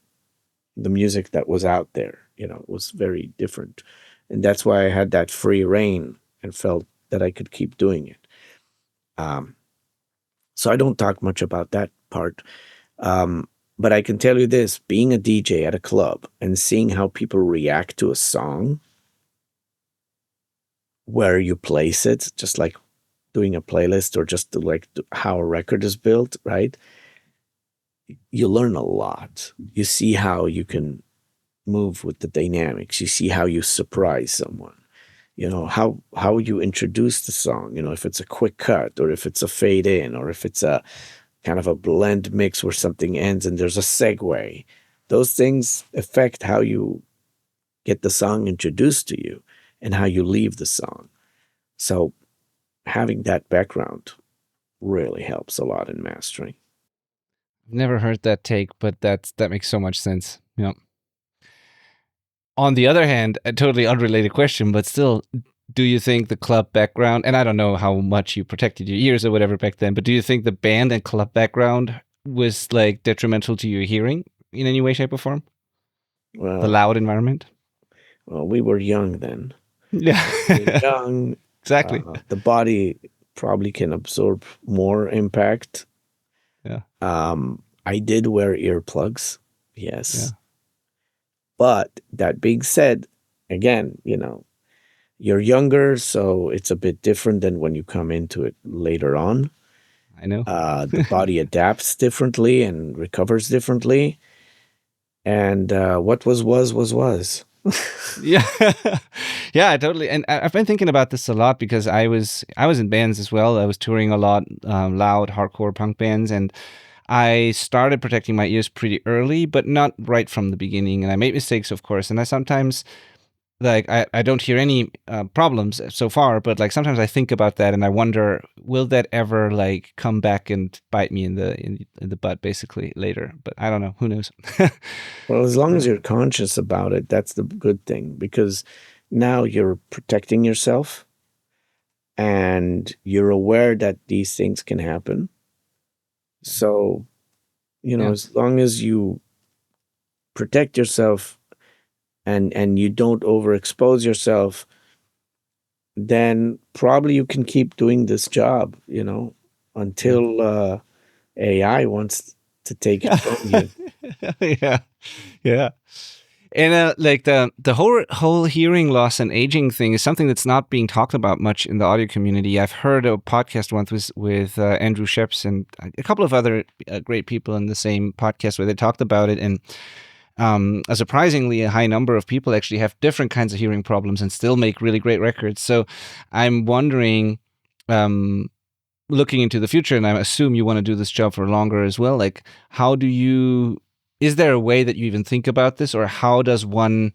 the music that was out there. It was very different. And that's why I had that free reign and felt that I could keep doing it. So I don't talk much about that part. But I can tell you this, being a DJ at a club and seeing how people react to a song, where you place it, just like doing a playlist or just how a record is built, right? You learn a lot. You see how you can move with the dynamics. You see how you surprise someone. How you introduce the song, if it's a quick cut or if it's a fade in or if it's a kind of a blend mix where something ends and there's a segue. Those things affect how you get the song introduced to you and how you leave the song. So having that background really helps a lot in mastering. I've never heard that take, but that makes so much sense. Yeah. On the other hand, a totally unrelated question, but still, do you think the club background, and I don't know how much you protected your ears or whatever back then, but do you think the band and club background was like detrimental to your hearing in any way, shape, or form? The loud environment? Well, we were young then. Yeah. We're young. Exactly. The body probably can absorb more impact. Yeah. I did wear earplugs, yes. Yeah. But that being said, again, you're younger, so it's a bit different than when you come into it later on. I know. The body adapts differently and recovers differently. And what was. Yeah. Yeah, totally. And I've been thinking about this a lot because I was in bands as well. I was touring a lot, loud hardcore punk bands, and I started protecting my ears pretty early, but not right from the beginning. And I made mistakes, of course. And I sometimes, like, I don't hear any problems so far, but like sometimes I think about that and I wonder, will that ever like come back and bite me in the butt basically later? But I don't know. Who knows? Well, as long as you're conscious about it, that's the good thing, because now you're protecting yourself and you're aware that these things can happen. So, Yeah. as long as you protect yourself and you don't overexpose yourself, then probably you can keep doing this job, until AI wants to take it from you. Yeah. Yeah. And like the whole hearing loss and aging thing is something that's not being talked about much in the audio community. I've heard a podcast once with Andrew Sheps and a couple of other great people in the same podcast where they talked about it, and a surprisingly high number of people actually have different kinds of hearing problems and still make really great records. So I'm wondering, looking into the future, and I assume you want to do this job for longer as well, like is there a way that you even think about this, or how does one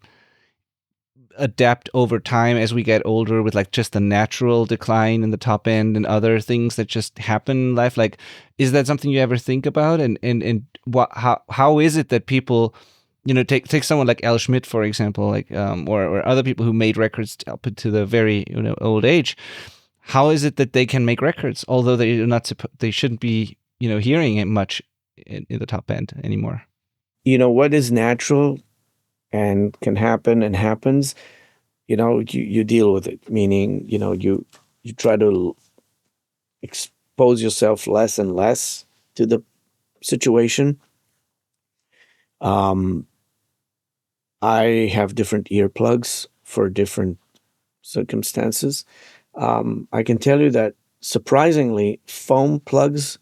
adapt over time as we get older with like just the natural decline in the top end and other things that just happen in life? Like, is that something you ever think about? And how is it that people, take someone like Al Schmidt, for example, like or other people who made records up to the very old age? How is it that they can make records, although they shouldn't be hearing it much in the top end anymore? What is natural and can happen and happens, you deal with it, meaning, you try to expose yourself less and less to the situation. Um, I have different earplugs for different circumstances. I can tell you that surprisingly, foam plugs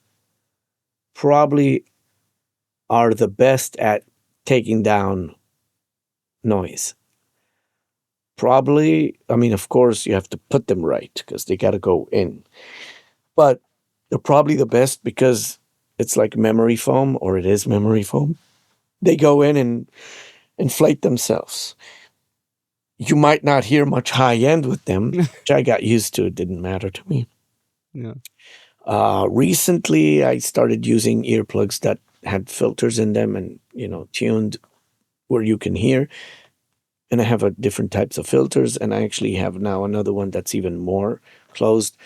probably are the best at taking down noise. Probably, I mean, of course, you have to put them right because they got to go in. But they're probably the best because it's like memory foam, or it is memory foam. They go in and inflate themselves. You might not hear much high end with them, which I got used to. It didn't matter to me. Yeah. Recently, I started using earplugs that had filters in them and, tuned where you can hear. And I have a different types of filters, and I actually have now another one that's even more closed.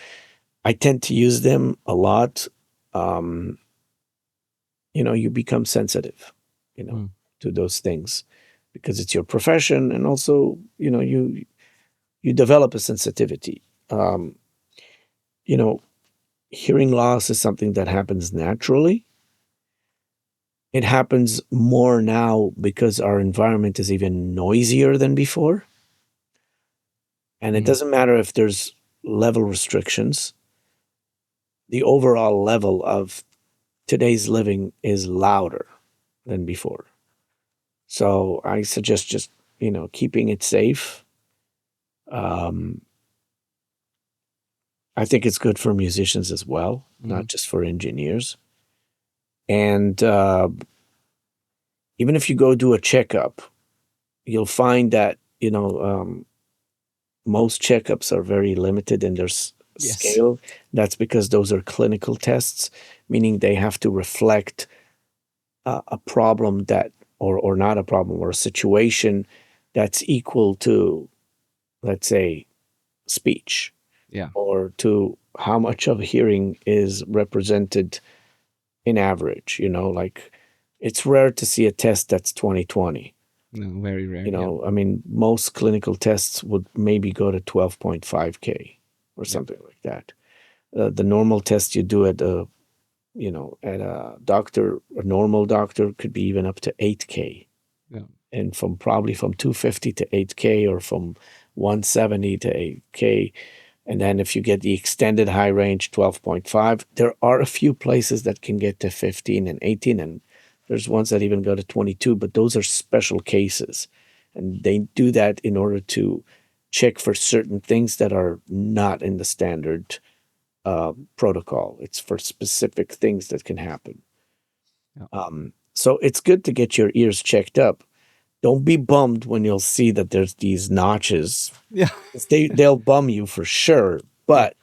I tend to use them a lot. Um, you become sensitive, Mm. to those things because it's your profession, and also, you develop a sensitivity. Um, you know, Hearing loss is something that happens naturally. It happens more now because our environment is even noisier than before. And it Mm. doesn't matter if there's level restrictions, the overall level of today's living is louder than before. So I suggest just, keeping it safe. Um, I think it's good for musicians as well, not Mm. just for engineers. And even if you go do a checkup, you'll find that, most checkups are very limited in their Yes. scale. That's because those are clinical tests, meaning they have to reflect a problem that, or not a problem, or a situation that's equal to, let's say, speech, Yeah. or to how much of hearing is represented in average. Like, it's rare to see a test that's 20/20. No, very rare. Yeah. I mean, most clinical tests would maybe go to 12.5K or Yeah. something like that. The normal test you do at a doctor, a normal doctor, could be even up to 8K. Yeah. And probably from 250 to 8K, or from 170 to 8K. And then if you get the extended high range, 12.5, there are a few places that can get to 15 and 18, and there's ones that even go to 22, but those are special cases. And they do that in order to check for certain things that are not in the standard protocol. It's for specific things that can happen. Yeah. So it's good to get your ears checked up. Don't be bummed when you'll see that there's these notches. Yeah. They'll bum you for sure, Yeah. but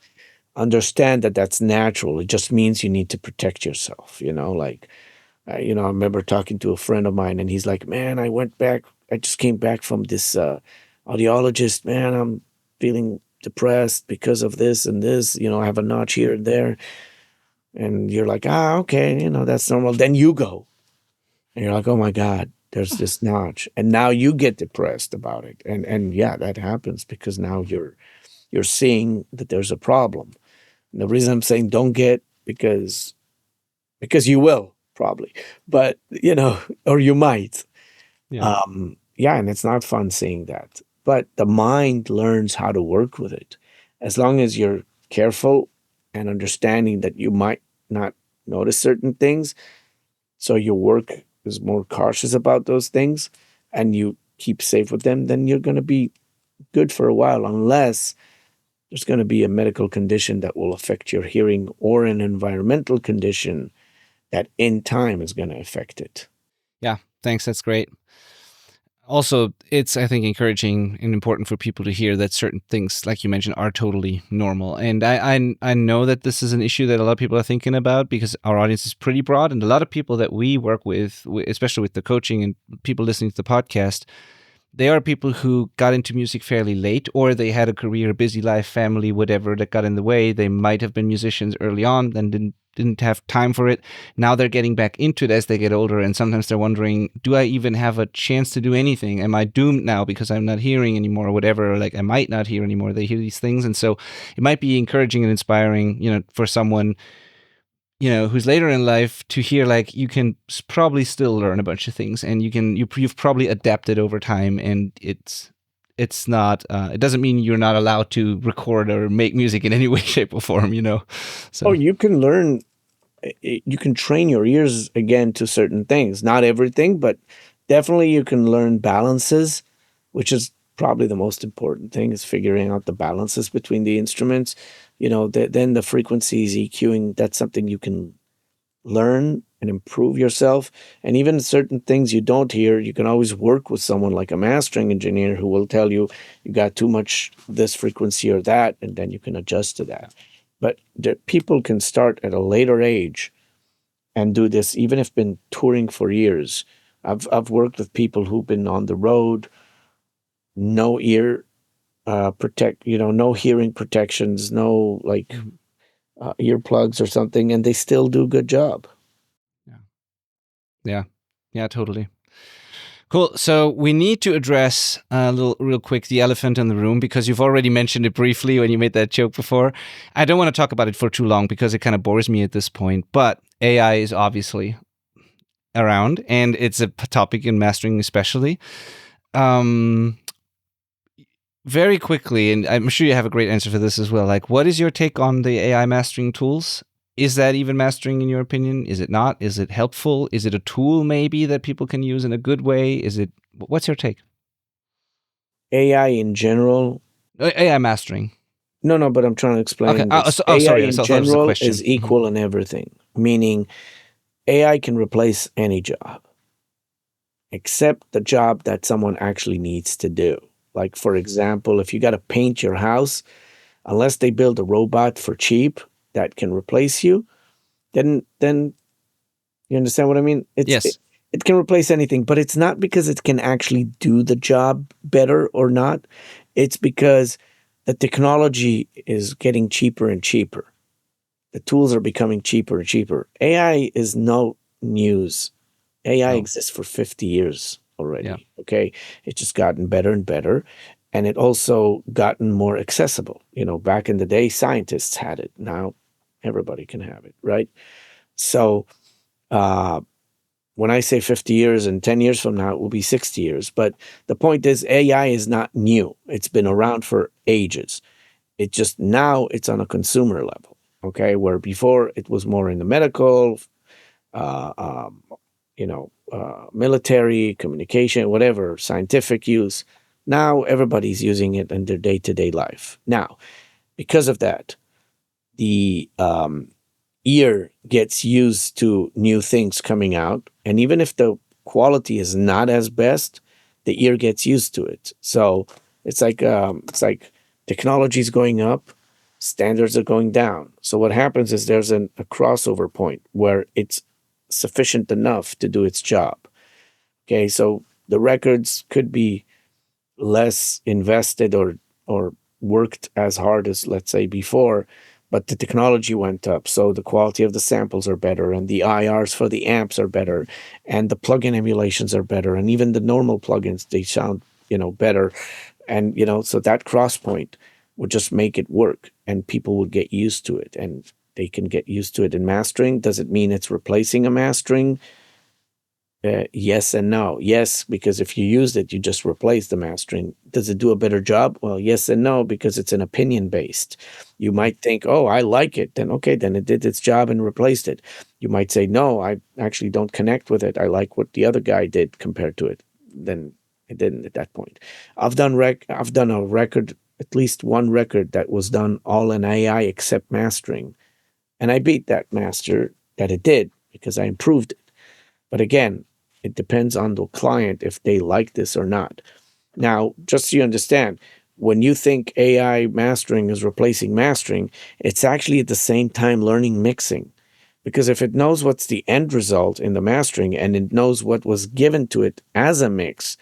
understand that that's natural. It just means you need to protect yourself. Like, I remember talking to a friend of mine, and he's like, "Man, I just came back from this audiologist. Man, I'm feeling depressed because of this and this. I have a notch here and there." And you're like, okay, that's normal. Then you go, and you're like, "Oh my God, there's this notch," and now you get depressed about it. And yeah, that happens because now you're seeing that there's a problem. And the reason I'm saying don't get, because you will probably, but or you might. Yeah. Yeah, and it's not fun seeing that. But the mind learns how to work with it. As long as you're careful and understanding that you might not notice certain things, so your work is more cautious about those things, and you keep safe with them, then you're going to be good for a while, unless there's going to be a medical condition that will affect your hearing, or an environmental condition that in time is going to affect it. Yeah. Thanks. That's great. Also, it's, I think, encouraging and important for people to hear that certain things, like you mentioned, are totally normal. And I know that this is an issue that a lot of people are thinking about because our audience is pretty broad, and a lot of people that we work with, especially with the coaching and people listening to the podcast, they are people who got into music fairly late, or they had a career, busy life, family, whatever that got in the way. They might have been musicians early on, then didn't have time for it. Now they're getting back into it as they get older, and sometimes they're wondering, do I even have a chance to do anything? Am I doomed now because I'm not hearing anymore, or whatever? Or like, I might not hear anymore. They hear these things, and so it might be encouraging and inspiring, for someone who's later in life to hear like you can probably still learn a bunch of things, and you've probably adapted over time, and it's not it doesn't mean you're not allowed to record or make music in any way, shape, or form. So Oh, you can learn. You can train your ears again to certain things. Not everything, but definitely you can learn balances, which is probably the most important thing, is figuring out the balances between the instruments. Then the frequencies, EQing, that's something you can learn and improve yourself. And even certain things you don't hear, you can always work with someone like a mastering engineer who will tell you you got too much this frequency or that, and then you can adjust to that. But people can start at a later age and do this, even if been touring for years. I've worked with people who've been on the road, no ear no hearing protections, no like earplugs or something, and they still do a good job. Yeah, totally. Cool. So we need to address real quick the elephant in the room, because you've already mentioned it briefly when you made that joke before. I don't want to talk about it for too long because it kind of bores me at this point. But AI is obviously around, and it's a topic in mastering especially. Very quickly, and I'm sure you have a great answer for this as well. Like, what is your take on the AI mastering tools? Is that even mastering in your opinion? Is it not? Is it helpful? Is it a tool maybe that people can use in a good way? What's your take? AI in general. AI mastering. No, but I'm trying to explain Okay. this. Oh, AI sorry. in So that was a general question. is equal in everything, meaning AI can replace any job except the job that someone actually needs to do. Like, for example, if you got to paint your house, unless they build a robot for cheap that can replace you, then you understand what I mean? Yes. It can replace anything, but it's not because it can actually do the job better or not. It's because the technology is getting cheaper and cheaper. The tools are becoming cheaper and cheaper. AI is no news. AI No. exists for 50 years already. Yeah. Okay. It's just gotten better and better. And it also gotten more accessible. Back in the day, scientists had it. Now everybody can have it, right? So when I say 50 years and 10 years from now, it will be 60 years. But the point is, AI is not new. It's been around for ages. It just now it's on a consumer level, okay? Where before it was more in the medical, uh, um, military, communication, whatever, scientific use. Now everybody's using it in their day-to-day life. Now, because of that, the ear gets used to new things coming out, and even if the quality is not as best, the ear gets used to it. So it's like technology is going up, standards are going down. So what happens is there's a crossover point where it's sufficient enough to do its job. Okay, so the records could be less invested or worked as hard as, let's say, before, but the technology went up, so the quality of the samples are better, and the IRs for the amps are better, and the plugin emulations are better, and even the normal plugins, they sound better, and so that cross point would just make it work, and people would get used to it, and they can get used to it in mastering. Does it mean it's replacing a mastering? Yes and no. Yes, because if you used it, you just replace the mastering. Does it do a better job? Well, yes and no, because it's an opinion based. You might think, oh, I like it. Then, okay, then it did its job and replaced it. You might say, no, I actually don't connect with it. I like what the other guy did compared to it. Then it didn't at that point. I've done a record, at least one record that was done all in AI except mastering. And I beat that master that it did because I improved it. But again, it depends on the client if they like this or not. Now, just so you understand, when you think AI mastering is replacing mastering, it's actually at the same time learning mixing. Because if it knows what's the end result in the mastering and it knows what was given to it as a mix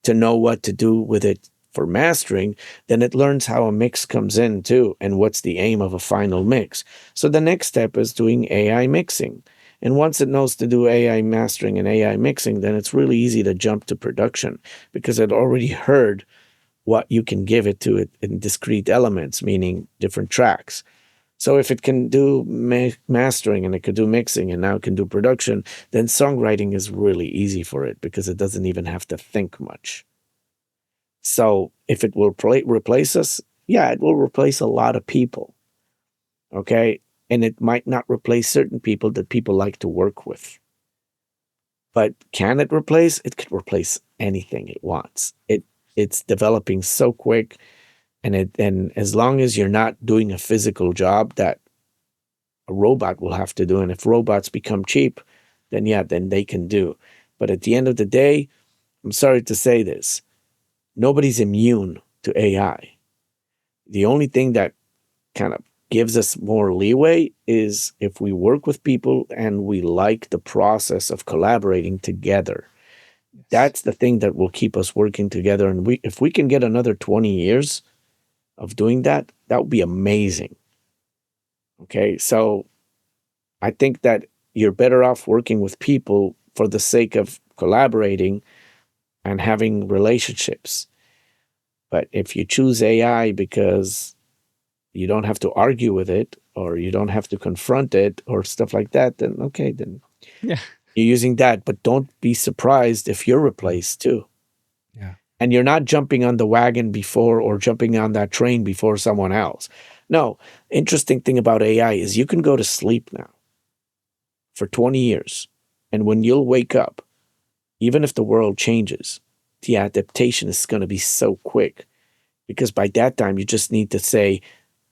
to know what to do with it for mastering, then it learns how a mix comes in too and what's the aim of a final mix. So the next step is doing AI mixing. And once it knows to do AI mastering and AI mixing, then it's really easy to jump to production because it already heard what you can give it to it in discrete elements, meaning different tracks. So if it can do mastering and it could do mixing and now it can do production, then songwriting is really easy for it because it doesn't even have to think much. So if it will replace us, yeah, it will replace a lot of people. Okay. And it might not replace certain people that people like to work with. But can it replace? It could replace anything it wants. It's developing so quick, and as long as you're not doing a physical job that a robot will have to do, and if robots become cheap, then yeah, then they can do. But at the end of the day, I'm sorry to say this, nobody's immune to AI. The only thing that kind of gives us more leeway is if we work with people and we like the process of collaborating together. That's the thing that will keep us working together. And if we can get another 20 years of doing that, that would be amazing. Okay. So I think that you're better off working with people for the sake of collaborating and having relationships. But if you choose AI because you don't have to argue with it or you don't have to confront it or stuff like that, then okay, then Yeah. you're using that. But don't be surprised if you're replaced too. Yeah. And you're not jumping on the wagon before or jumping on that train before someone else. No, interesting thing about AI is you can go to sleep now for 20 years. And when you'll wake up, even if the world changes, the adaptation is going to be so quick because by that time you just need to say,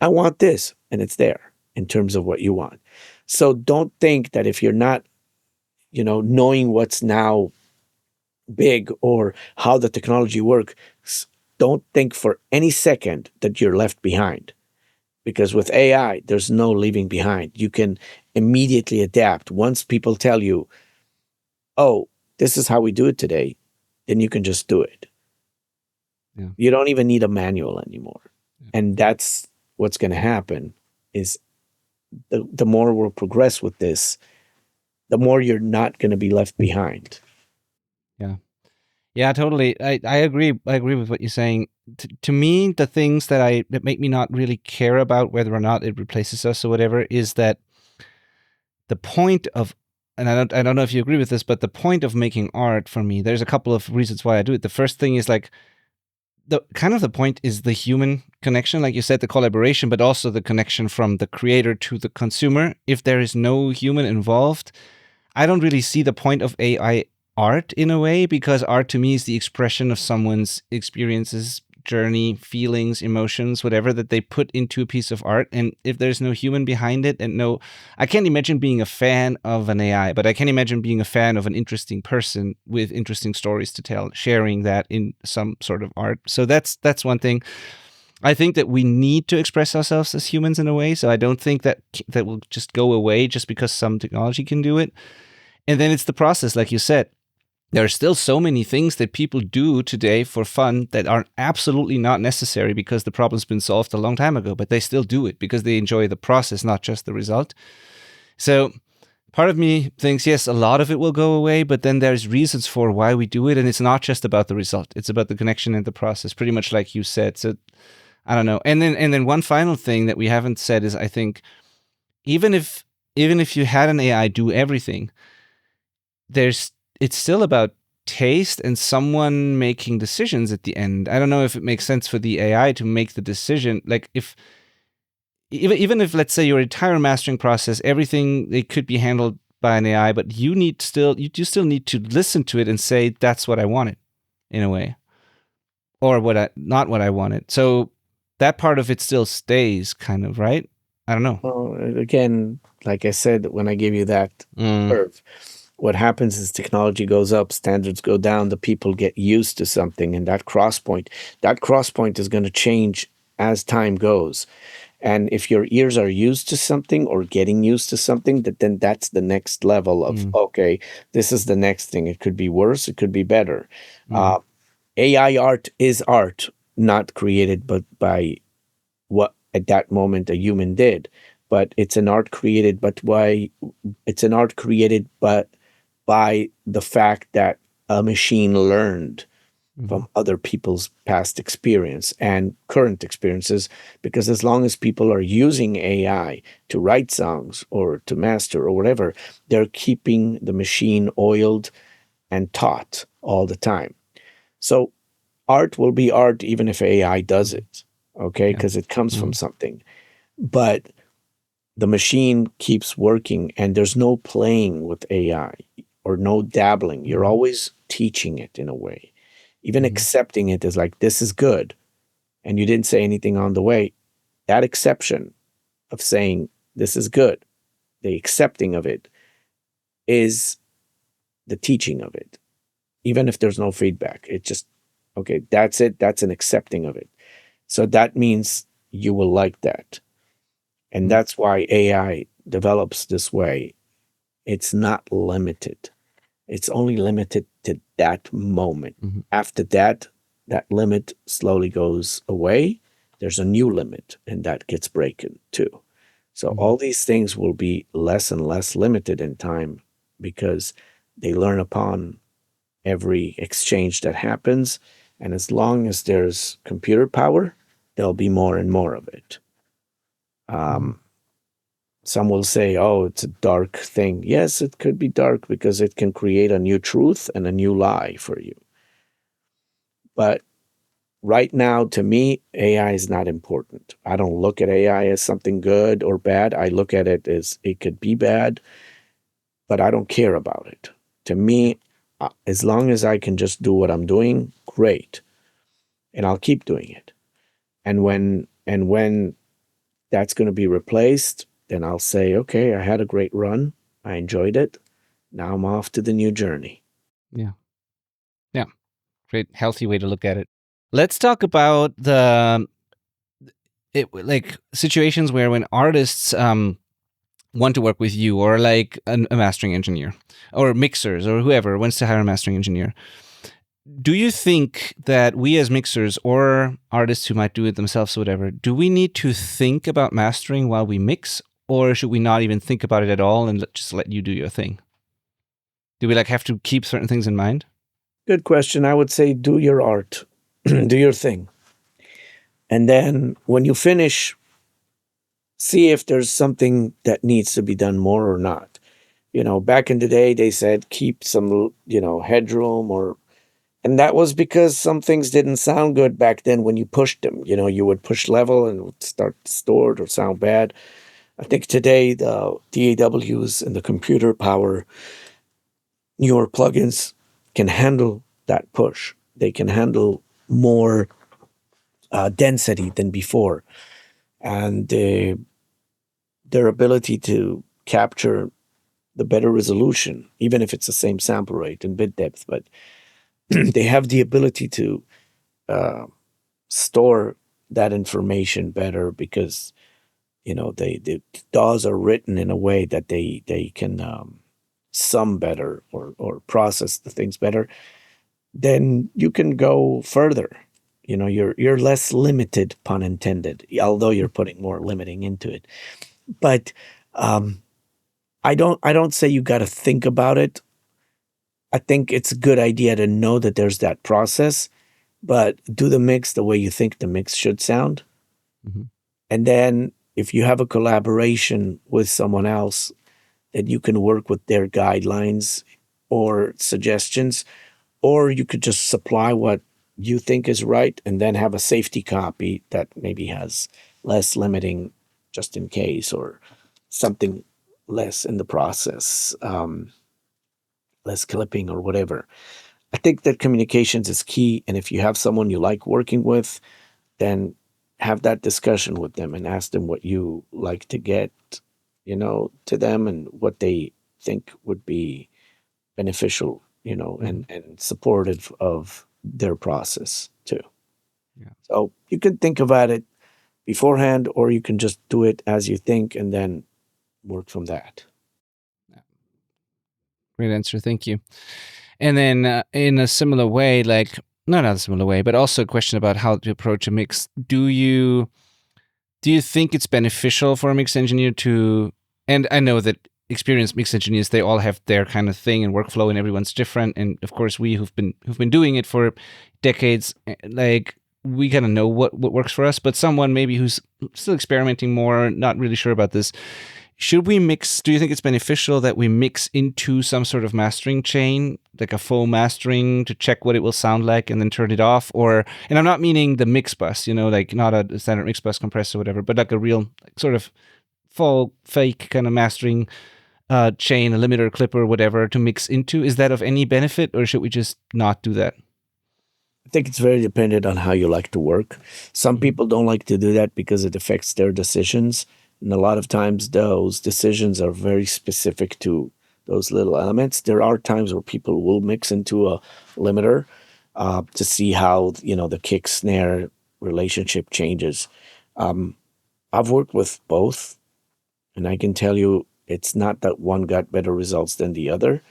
I want this, and it's there in terms of what you want. So don't think that if you're not, knowing what's now big or how the technology works, don't think for any second that you're left behind. Because with AI, there's no leaving behind. You can immediately adapt. Once people tell you, oh, this is how we do it today, then you can just do it. Yeah. You don't even need a manual anymore. Yeah. And that's what's going to happen is the more we'll progress with this, the more you're not going to be left behind. Yeah. Yeah, totally. I agree. I agree with what you're saying. To me, the things that make me not really care about whether or not it replaces us or whatever is that the point of, and I don't know if you agree with this, but the point of making art for me, there's a couple of reasons why I do it. The first thing is like the point is the human connection, like you said, the collaboration, but also the connection from the creator to the consumer. If there is no human involved, I don't really see the point of AI art in a way, because art to me is the expression of someone's experiences, journey, feelings, emotions, whatever that they put into a piece of art. And if there's no human behind it, and no, I can't imagine being a fan of an AI, but I can imagine being a fan of an interesting person with interesting stories to tell, sharing that in some sort of art. So that's one thing. I think that we need to express ourselves as humans in a way. So I don't think that will just go away just because some technology can do it. And then it's the process, like you said. There are still so many things that people do today for fun that are absolutely not necessary because the problem's been solved a long time ago, but they still do it because they enjoy the process, not just the result. So part of me thinks, yes, a lot of it will go away, but then there's reasons for why we do it. And it's not just about the result. It's about the connection and the process, pretty much like you said. So I don't know. And then one final thing that we haven't said is, I think even if you had an AI do everything, it's still about taste and someone making decisions at the end. I don't know if it makes sense for the AI to make the decision. Like if even if, let's say, your entire mastering process, everything, it could be handled by an AI, but you still need to listen to it and say, that's what I wanted, in a way, or not what I wanted. So that part of it still stays, kind of, right? I don't know. Well, again, like I said, when I give you that curve, what happens is technology goes up, standards go down, the people get used to something, and that cross point is going to change as time goes. And if your ears are used to something or getting used to something, then that's the next level of, okay, this is the next thing. It could be worse, it could be better. AI art is art, not created but by what at that moment a human did. But it's an art created but by the fact that a machine learned from other people's past experience and current experiences, because as long as people are using AI to write songs or to master or whatever, they're keeping the machine oiled and taught all the time. So art will be art even if AI does it, okay? Because it comes from something. But the machine keeps working and there's no playing with AI or no dabbling. You're always teaching it in a way. Even accepting it as like, this is good, and you didn't say anything on the way. That exception of saying, this is good, the accepting of it is the teaching of it. Even if there's no feedback, it just, okay, that's it. That's an accepting of it. So that means you will like that. And that's why AI develops this way. It's not limited. It's only limited to that moment. After that, that limit slowly goes away. There's a new limit, and that gets broken too. So all these things will be less and less limited in time because they learn upon every exchange that happens. And as long as there's computer power, there'll be more and more of it. Some will say, oh, it's a dark thing. Yes, it could be dark because it can create a new truth and a new lie for you. But right now, to me, AI is not important. I don't look at AI as something good or bad. I look at it as it could be bad, but I don't care about it. To me, as long as I can just do what I'm doing, great. And I'll keep doing it. And when that's going to be replaced, then I'll say, okay, I had a great run. I enjoyed it. Now I'm off to the new journey. Yeah. Yeah. Great, healthy way to look at it. Let's talk about like situations where when artists want to work with you, or like a mastering engineer or mixers or whoever wants to hire a mastering engineer. Do you think that we as mixers or artists who might do it themselves or whatever, do we need to think about mastering while we mix, or should we not even think about it at all and just let you do your thing? Do we like have to keep certain things in mind? Good question. I would say do your art, do your thing. And then when you finish, see if there's something that needs to be done more or not. You know, back in the day, they said keep some, headroom and that was because some things didn't sound good back then when you pushed them. You know, you would push level and it would start distorted or sound bad. I think today the DAWs and the computer power, newer plugins can handle that push. They can handle more density than before. And their ability to capture the better resolution, even if it's the same sample rate and bit depth, but they have the ability to store that information better because the DAWs are written in a way that they can sum better or process the things better. Then you can go further. You're less limited, pun intended, although you're putting more limiting into it. But I don't say you got to think about it. I think it's a good idea to know that there's that process, but do the mix the way you think the mix should sound. And then if you have a collaboration with someone else, that you can work with their guidelines or suggestions, or you could just supply what you think is right and then have a safety copy that maybe has less limiting just in case, or something less in the process, less clipping or whatever. I think that communications is key. And if you have someone you like working with, then have that discussion with them and ask them what you like to get, to them and what they think would be beneficial, and supportive of their process too. Yeah. So you can think about it beforehand, or you can just do it as you think and then work from that. Great answer. Thank you. And then in a similar way, like, not a similar way, but also a question about how to approach a mix. Do you think it's beneficial for a mix engineer to, and I know that experienced mix engineers, they all have their kind of thing and workflow, and everyone's different. And of course, we who've been doing it for decades, like we kind of know what works for us. But someone maybe who's still experimenting more, not really sure about this, should we mix? Do you think it's beneficial that we mix into some sort of mastering chain, like a faux mastering, to check what it will sound like and then turn it off? Or, and I'm not meaning the mix bus, like not a standard mix bus compressor or whatever, but like a real sort of faux fake kind of mastering chain, a limiter, clipper, whatever, to mix into. Is that of any benefit, or should we just not do that? I think it's very dependent on how you like to work. Some people don't like to do that because it affects their decisions. And a lot of times those decisions are very specific to those little elements. There are times where people will mix into a limiter to see how, the kick snare relationship changes. I've worked with both, and I can tell you it's not that one got better results than the other.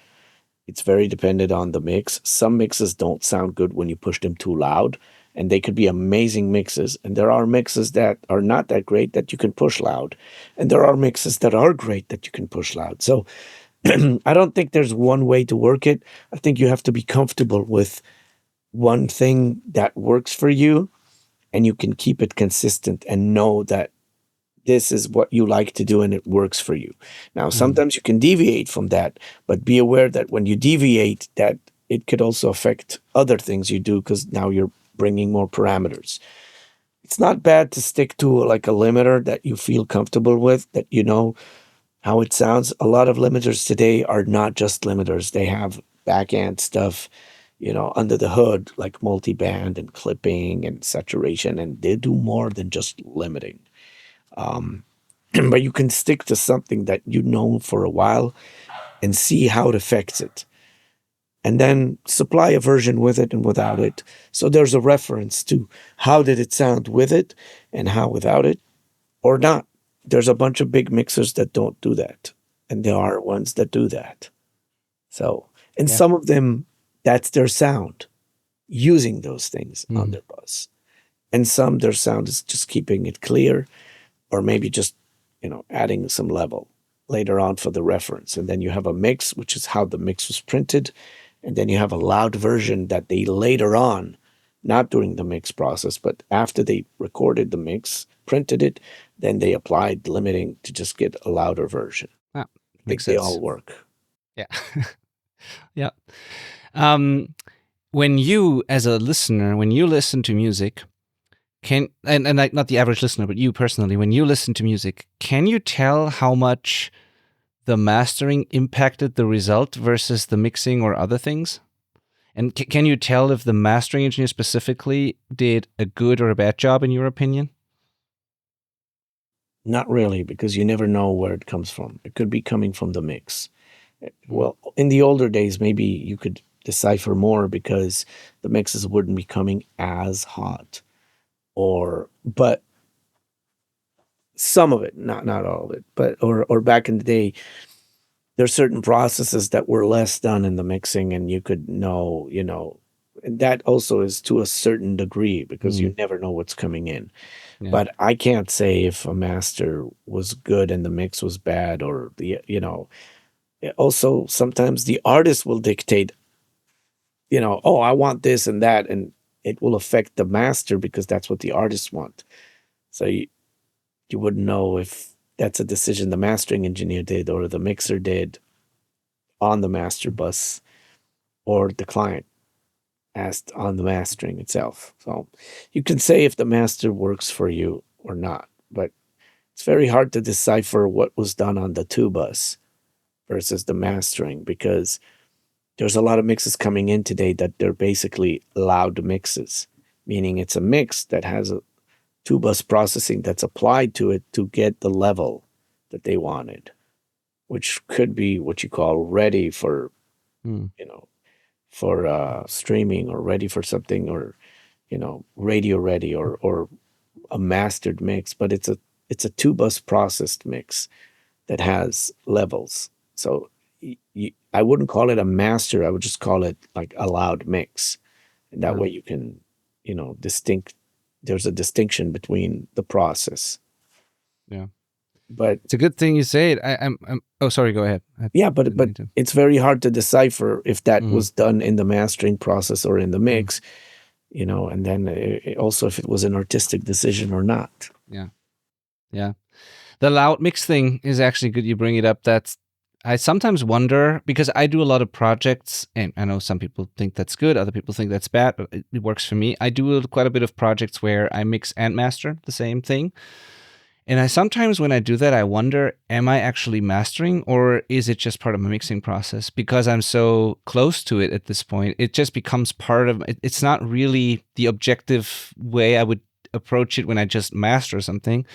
It's very dependent on the mix. Some mixes don't sound good when you push them too loud, and they could be amazing mixes. And there are mixes that are not that great that you can push loud. And there are mixes that are great that you can push loud. So I don't think there's one way to work it. I think you have to be comfortable with one thing that works for you, and you can keep it consistent and know that this is what you like to do and it works for you. Now, sometimes you can deviate from that, but be aware that when you deviate, that it could also affect other things you do because now you're bringing more parameters. It's not bad to stick to like a limiter that you feel comfortable with, that you know how it sounds. A lot of limiters today are not just limiters. They have back-end stuff, under the hood, like multi-band and clipping and saturation, and they do more than just limiting. But you can stick to something that you know for a while and see how it affects it. And then supply a version with it and without it. So there's a reference to how did it sound with it and how without it, or not. There's a bunch of big mixers that don't do that. And there are ones that do that. So, and some of them, that's their sound, using those things on their bus. And some, their sound is just keeping it clear, or maybe just, adding some level later on for the reference. And then you have a mix, which is how the mix was printed. And then you have a loud version that they later on, not during the mix process, but after they recorded the mix, printed it, then they applied limiting to just get a louder version. Ah, I think makes they sense. all work. Yeah. Yeah. When you, as a listener, when you listen to music, and like not the average listener, but you personally, when you listen to music, can you tell how much the mastering impacted the result versus the mixing or other things? And can you tell if the mastering engineer specifically did a good or a bad job, in your opinion? Not really, because you never know where it comes from. It could be coming from the mix. Well, in the older days, maybe you could decipher more because the mixes wouldn't be coming as hot. But some of it, not all of it, but or back in the day, there's certain processes that were less done in the mixing, and you could know, and that also is to a certain degree because you never know what's coming in. Yeah. But I can't say if a master was good and the mix was bad, or also sometimes the artist will dictate, oh, I want this and that, and it will affect the master because that's what the artists want. So you wouldn't know if that's a decision the mastering engineer did or the mixer did on the master bus, or the client asked on the mastering itself. So you can say if the master works for you or not, but it's very hard to decipher what was done on the two bus versus the mastering, because there's a lot of mixes coming in today that they're basically loud mixes, meaning it's a mix that has a two bus processing that's applied to it to get the level that they wanted, which could be what you call ready for, for streaming, or ready for something, or, radio ready, or a mastered mix, but it's a two bus processed mix that has levels. So I wouldn't call it a master. I would just call it like a loud mix. And that way you can, there's a distinction between the process. Yeah. But It's a good thing you say it. I'm oh, sorry, go ahead. yeah, but it's very hard to decipher if that Mhm. was done in the mastering process or in the mix, and then also if it was an artistic decision or not. Yeah. Yeah. The loud mix thing is actually good you bring it up. I sometimes wonder, because I do a lot of projects, and I know some people think that's good, other people think that's bad, but it works for me. I do quite a bit of projects where I mix and master the same thing. And I sometimes, when I do that, I wonder, am I actually mastering, or is it just part of my mixing process? Because I'm so close to it at this point, it just becomes part of it. It's not really the objective way I would approach it when I just master something.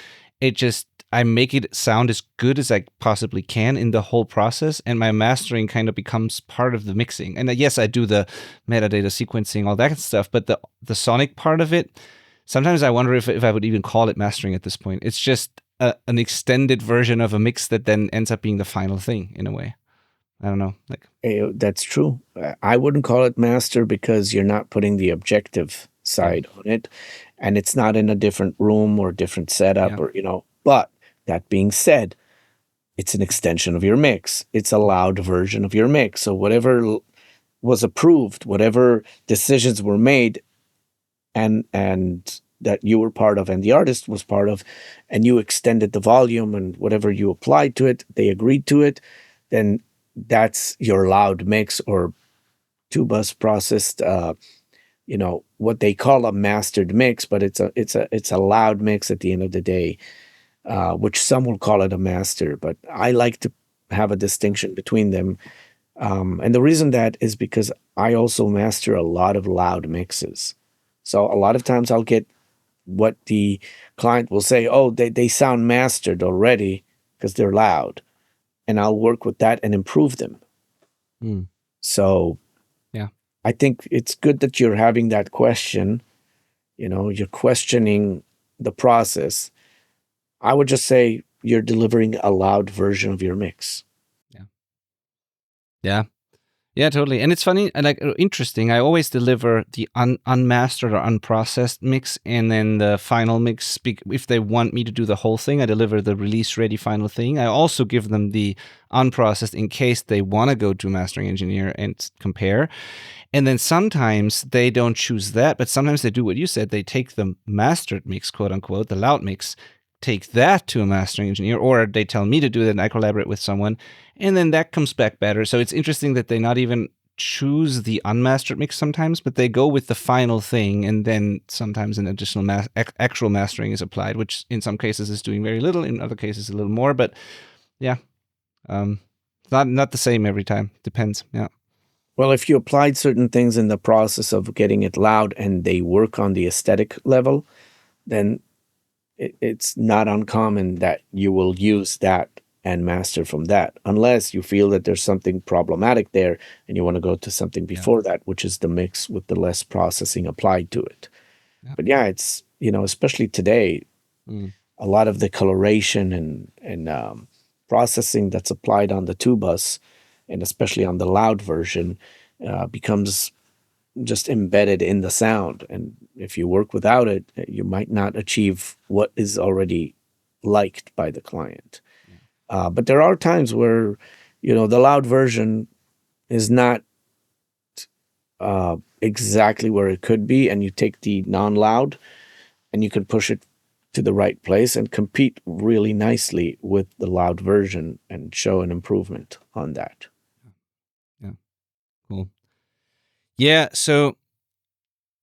I make it sound as good as I possibly can in the whole process, and my mastering kind of becomes part of the mixing. And yes, I do the metadata sequencing, all that stuff, but the sonic part of it, sometimes I wonder if I would even call it mastering at this point. It's just an extended version of a mix that then ends up being the final thing in a way. I don't know. That's true. I wouldn't call it master because you're not putting the objective side on it, and it's not in a different room or different setup or But that being said, it's an extension of your mix. It's a loud version of your mix. So whatever was approved, whatever decisions were made, and that you were part of and the artist was part of, and you extended the volume and whatever you applied to it, they agreed to it, then that's your loud mix or two-bus processed, what they call a mastered mix, but it's a loud mix at the end of the day, which some will call it a master, but I like to have a distinction between them. And the reason that is because I also master a lot of loud mixes. So a lot of times I'll get what the client will say, oh, they sound mastered already because they're loud. And I'll work with that and improve them. Mm. So yeah, I think it's good that you're having that question. You're questioning the process. I would just say you're delivering a loud version of your mix. Yeah. Yeah. Yeah, totally. And it's funny, interesting. I always deliver the unmastered or unprocessed mix, and then the final mix. If they want me to do the whole thing, I deliver the release-ready final thing. I also give them the unprocessed in case they want to go to a mastering engineer and compare. And then sometimes they don't choose that, but sometimes they do what you said. They take the mastered mix, quote unquote, the loud mix, take that to a mastering engineer, or they tell me to do it and I collaborate with someone, and then that comes back better. So it's interesting that they not even choose the unmastered mix sometimes, but they go with the final thing, and then sometimes an additional actual mastering is applied, which in some cases is doing very little, in other cases a little more. But yeah, not the same every time. Depends. Yeah. Well, if you applied certain things in the process of getting it loud and they work on the aesthetic level, then it's not uncommon that you will use that and master from that, unless you feel that there's something problematic there and you want to go to something before that, which is the mix with the less processing applied to it. But yeah, it's, especially today, a lot of the coloration and processing that's applied on the two-bus, and especially on the loud version, becomes just embedded in the sound. And if you work without it, you might not achieve what is already liked by the client. But there are times where, the loud version is not exactly where it could be, and you take the non-loud and you can push it to the right place and compete really nicely with the loud version and show an improvement on that. Yeah. Cool. Yeah, so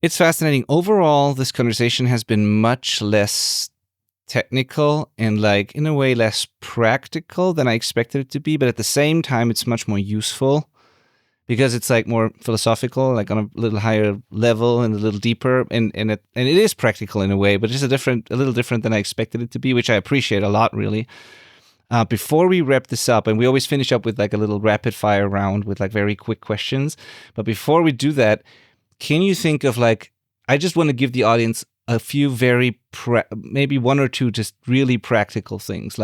it's fascinating. Overall, this conversation has been much less technical and, in a way, less practical than I expected it to be. But at the same time, it's much more useful because it's more philosophical, on a little higher level and a little deeper. And it is practical in a way, but just a little different than I expected it to be, which I appreciate a lot, really. Before we wrap this up, and we always finish up with a little rapid fire round with very quick questions. But before we do that, can you think of I just want to give the audience a few very maybe one or two just really practical things.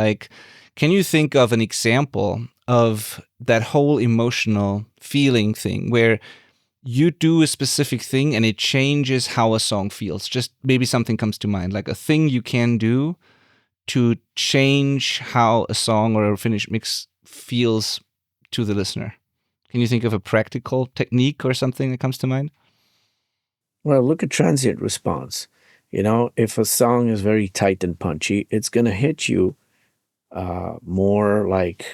Can you think of an example of that whole emotional feeling thing where you do a specific thing and it changes how a song feels? Just maybe something comes to mind, like a thing you can do to change how a song or a finished mix feels to the listener? Can you think of a practical technique or something that comes to mind? Well, look at transient response. If a song is very tight and punchy, it's going to hit you more like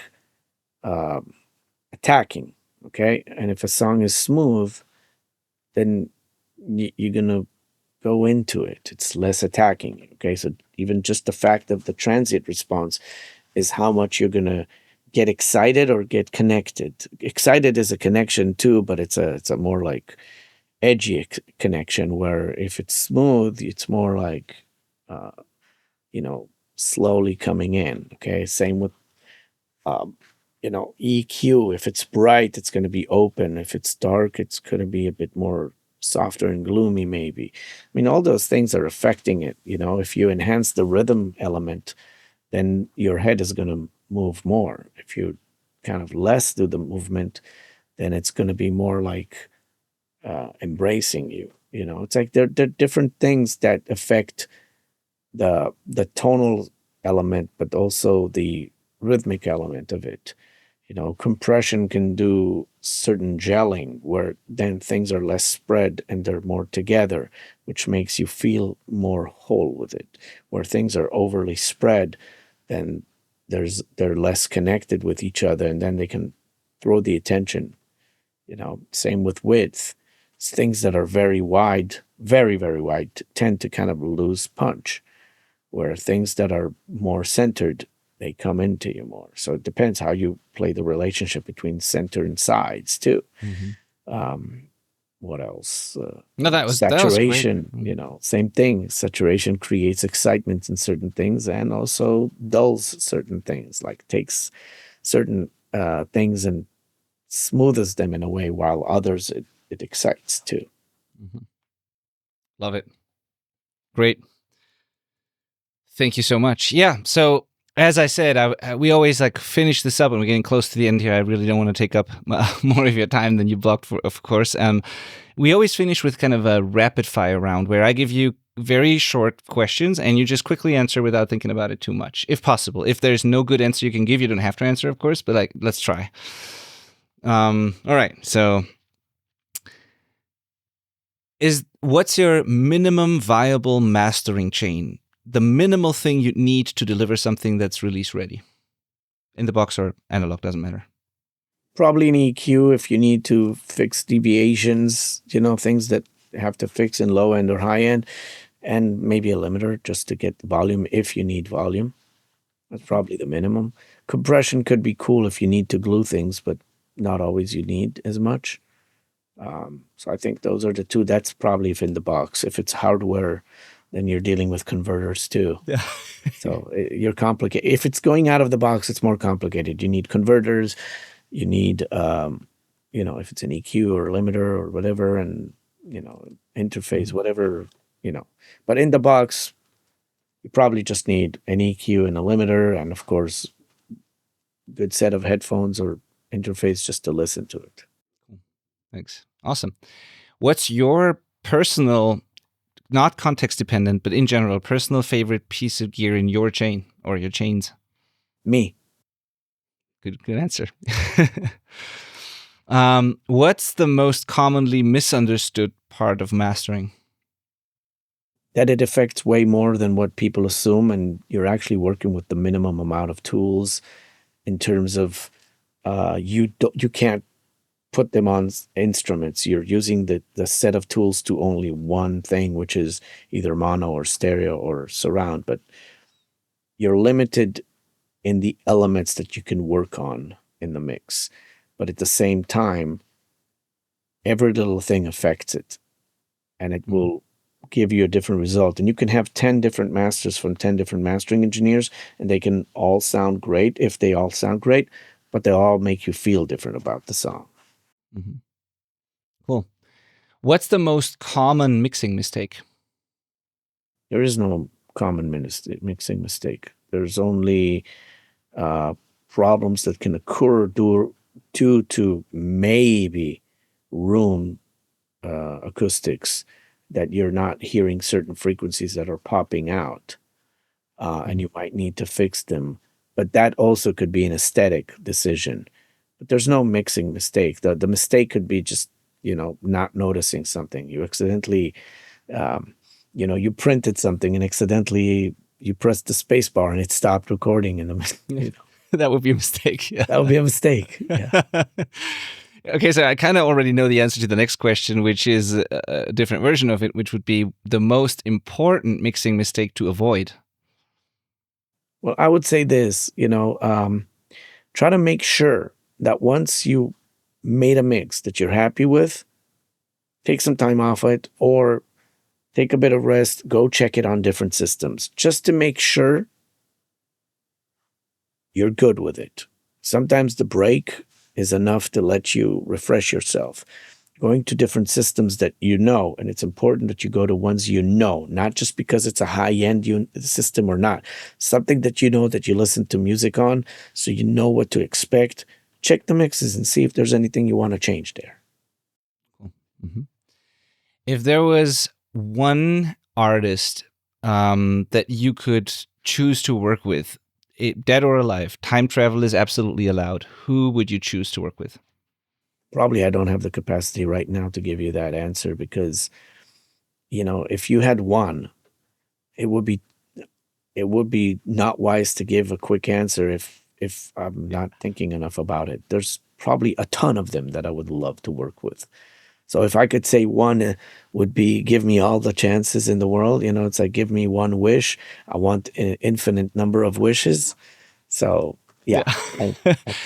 uh, attacking. Okay. And if a song is smooth, then you're going to go into it. It's less attacking. Okay. So even just the fact of the transient response is how much you're going to get excited or get connected. Excited is a connection too, but it's a more like edgy connection, where if it's smooth, it's more like, uh, slowly coming in. Okay. Same with, um, EQ. If it's bright, it's going to be open. If it's dark, it's going to be a bit more softer and gloomy, maybe. I mean, all those things are affecting it. If you enhance the rhythm element, then your head is going to move more. If you kind of less do the movement, then it's going to be more like embracing you. It's like there are different things that affect the tonal element, but also the rhythmic element of it. Compression can do certain gelling, where then things are less spread and they're more together, which makes you feel more whole with it. Where things are overly spread, then they're less connected with each other, and then they can throw the attention. Same with width. Things that are very wide, very, very wide, tend to kind of lose punch, where things that are more centered, they come into you more. So it depends how you play the relationship between center and sides too. Um, what else? No, that was great. Saturation, same thing. Saturation creates excitement in certain things and also dulls certain things, like takes certain things and smooths them in a way, while others it excites too. Love it. Great. Thank you so much. Yeah. So as I said, we always finish this up, and we're getting close to the end here. I really don't want to take up more of your time than you blocked for, of course. We always finish with kind of a rapid fire round where I give you very short questions and you just quickly answer without thinking about it too much, if possible. If there's no good answer you can give, you don't have to answer, of course, but let's try. All right. So what's your minimum viable mastering chain? The minimal thing you need to deliver something that's release ready, in the box or analog, doesn't matter. Probably an EQ if you need to fix deviations, things that have to fix in low end or high end, and maybe a limiter just to get the volume if you need volume. That's probably the minimum. Compression could be cool if you need to glue things, but not always you need as much. So I think those are the two. That's probably if in the box. If it's hardware, then you're dealing with converters too. Yeah. So you're complicated. If it's going out of the box, it's more complicated. You need converters. You need, if it's an EQ or limiter or whatever, and, interface, whatever, But in the box, you probably just need an EQ and a limiter, and of course, good set of headphones or interface just to listen to it. Thanks. Awesome. What's your personal, not context dependent, but in general, personal favorite piece of gear in your chain or your chains? Me. Good answer. What's the most commonly misunderstood part of mastering? That it affects way more than what people assume, and you're actually working with the minimum amount of tools in terms of you can't put them on instruments. You're using the set of tools to only one thing, which is either mono or stereo or surround, but you're limited in the elements that you can work on in the mix. But at the same time, every little thing affects it, and it will give you a different result. And you can have 10 different masters from 10 different mastering engineers, and they can all sound great if they all sound great, but they all make you feel different about the song. Mm-hmm. Cool. What's the most common mixing mistake? There is no common mixing mistake. There's only problems that can occur due to maybe room acoustics, that you're not hearing certain frequencies that are popping out. and you might need to fix them. But that also could be an aesthetic decision. But there's no mixing mistake. The mistake could be just, not noticing something. You accidentally, you printed something and accidentally you pressed the space bar and it stopped recording in the. That would be a mistake. Yeah. That would be a mistake. Yeah. Okay, so I kind of already know the answer to the next question, which is a different version of it, which would be the most important mixing mistake to avoid. Well, I would say this, try to make sure that once you made a mix that you're happy with, take some time off it or take a bit of rest, go check it on different systems just to make sure you're good with it. Sometimes the break is enough to let you refresh yourself. Going to different systems that you know, and it's important that you go to ones you know, not just because it's a high-end system or not. Something that you know that you listen to music on, so you know what to expect. Check the mixes and see if there's anything you want to change there. Cool. Mm-hmm. If there was one artist that you could choose to work with, dead or alive, time travel is absolutely allowed, who would you choose to work with? Probably I don't have the capacity right now to give you that answer because, if you had one, it would be not wise to give a quick answer if I'm not thinking enough about it. There's probably a ton of them that I would love to work with. So if I could say one would be give me all the chances in the world, it's like give me one wish. I want an infinite number of wishes. So yeah. I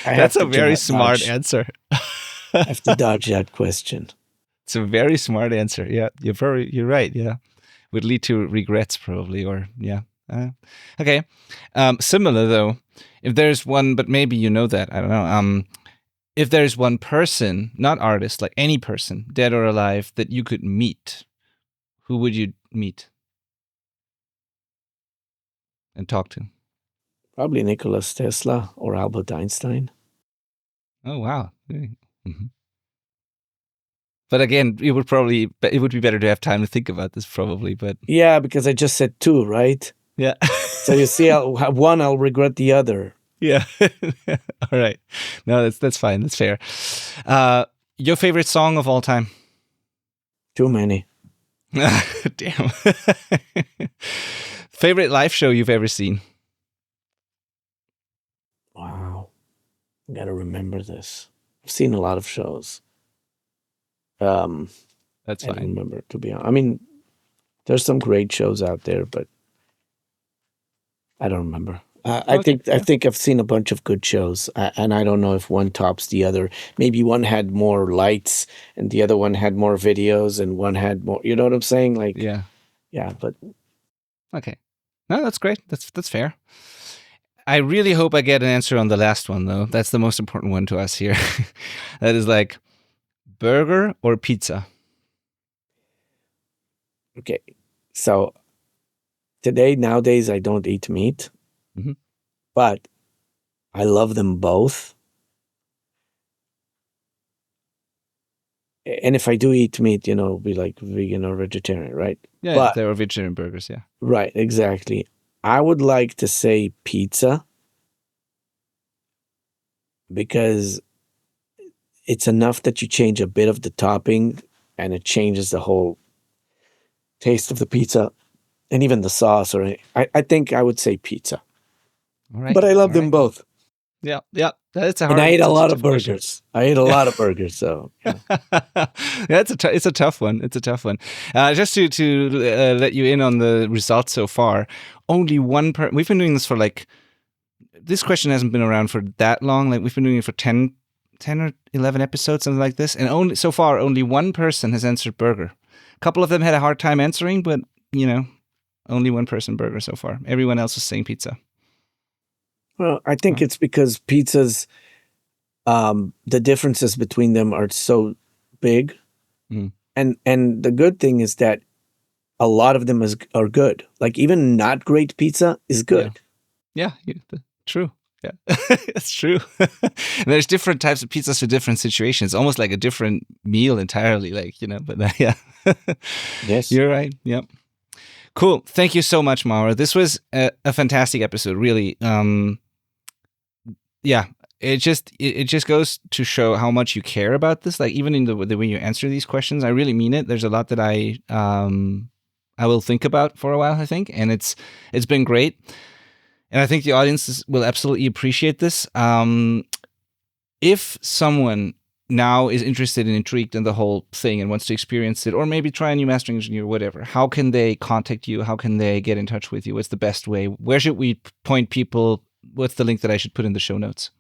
That's a very smart answer. I have to dodge that question. It's a very smart answer. Yeah, you're right. Yeah, would lead to regrets probably, or yeah. Okay. Similar though, if there's one, but maybe you know that, I don't know. If there's one person, not artist, like any person, dead or alive, that you could meet, who would you meet and talk to? Probably Nikola Tesla or Albert Einstein. Oh wow. Mm-hmm. But again, it would be better to have time to think about this probably, but yeah, because I just said two, right? Yeah. So you see, I'll have one, I'll regret the other. Yeah. All right. No, that's fine. That's fair. Your favorite song of all time? Too many. Damn. Favorite live show you've ever seen? Wow. I gotta remember this. I've seen a lot of shows. That's fine. I don't remember, to be honest. I mean, there's some great shows out there, but I don't remember. I think I've seen a bunch of good shows, and I don't know if one tops the other. Maybe one had more lights, and the other one had more videos, and one had more. You know what I'm saying? Like, yeah. But okay, no, that's great. That's fair. I really hope I get an answer on the last one, though. That's the most important one to us here. That is like burger or pizza. Okay, so nowadays, I don't eat meat. Mm-hmm. But I love them both. And if I do eat meat, it'll be like vegan or vegetarian, right? Yeah, but there are vegetarian burgers, yeah. Right, exactly. I would like to say pizza because it's enough that you change a bit of the topping and it changes the whole taste of the pizza and even the sauce. I think I would say pizza. All right. But I love them both. Yeah. That's a hard. And I ate a lot of burgers. So yeah. It's a tough one. It's a tough one. Just to let you in on the results so far, only one we've been doing this for this question hasn't been around for that long. Like we've been doing it for 10 or 11 episodes, something like this, and only one person has answered burger. A couple of them had a hard time answering, but only one person burger so far. Everyone else is saying pizza. Well, I think it's because pizzas, the differences between them are so big. Mm. And the good thing is that a lot of them are good. Like even not great pizza is good. Yeah, true. Yeah, it's true. There's different types of pizzas for different situations. Almost like a different meal entirely, but yeah. Yes. You're right. Yep. Cool. Thank you so much, Mauro. This was a fantastic episode, really. Yeah, it just goes to show how much you care about this. Like, even in the way you answer these questions, I really mean it. There's a lot that I will think about for a while, I think, and it's been great. And I think the audience will absolutely appreciate this. If someone now is interested and intrigued in the whole thing and wants to experience it, or maybe try a new mastering engineer, whatever, how can they contact you? How can they get in touch with you? What's the best way? Where should we point people? What's the link that I should put in the show notes?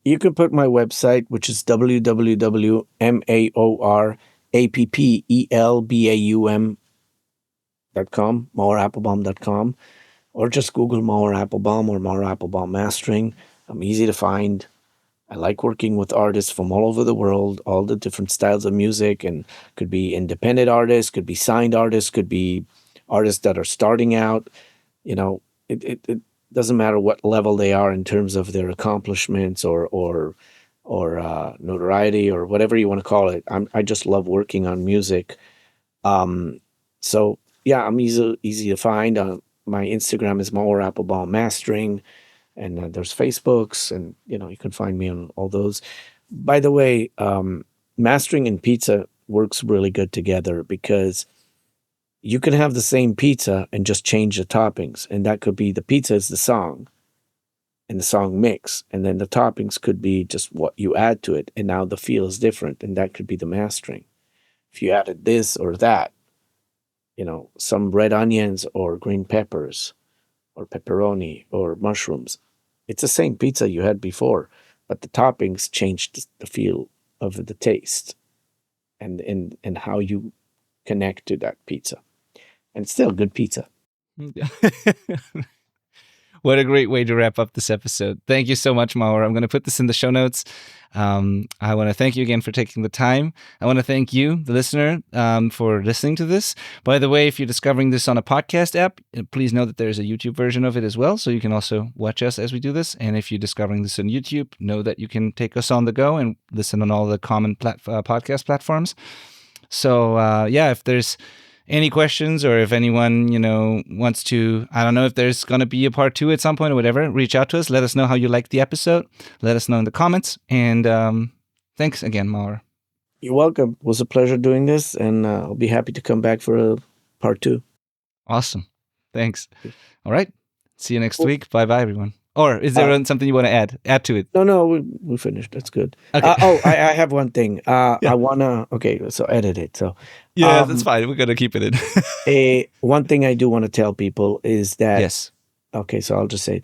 You can put my website, which is www.maorappelbaum.com, maorappelbaum.com, or just Google Maor Appelbaum or Maor Appelbaum Mastering. I'm easy to find. I like working with artists from all over the world, all the different styles of music, and could be independent artists, could be signed artists, could be artists that are starting out. You know, it doesn't matter what level they are in terms of their accomplishments or notoriety or whatever you want to call it. I just love working on music. So yeah, I'm easy to find. My Instagram is Maor Appelbaum Mastering, and there's Facebooks, and you can find me on all those. By the way, mastering and pizza works really good together because you can have the same pizza and just change the toppings, and that could be the pizza is the song and the song mix, and then the toppings could be just what you add to it, and now the feel is different, and that could be the mastering. If you added this or that, some red onions or green peppers or pepperoni or mushrooms, it's the same pizza you had before, but the toppings changed the feel of the taste and how you connect to that pizza. And it's still good pizza. What a great way to wrap up this episode. Thank you so much, Maor. I'm going to put this in the show notes. I want to thank you again for taking the time. I want to thank you, the listener, for listening to this. By the way, if you're discovering this on a podcast app, please know that there's a YouTube version of it as well, so you can also watch us as we do this. And if you're discovering this on YouTube, know that you can take us on the go and listen on all the common podcast platforms. So, if there's any questions, or if anyone, wants to, I don't know if there's going to be a part 2 at some point or whatever, reach out to us. Let us know how you liked the episode. Let us know in the comments. And thanks again, Maor. You're welcome. It was a pleasure doing this, and I'll be happy to come back for a part 2. Awesome. Thanks. All right. See you next week. Bye-bye, everyone. Or is there something you want to add to it? No, we finished. That's good. Okay. I have one thing. I want to, so edit it. So yeah, that's fine. We're going to keep it in. One thing I do want to tell people is that, yes. Okay, so I'll just say,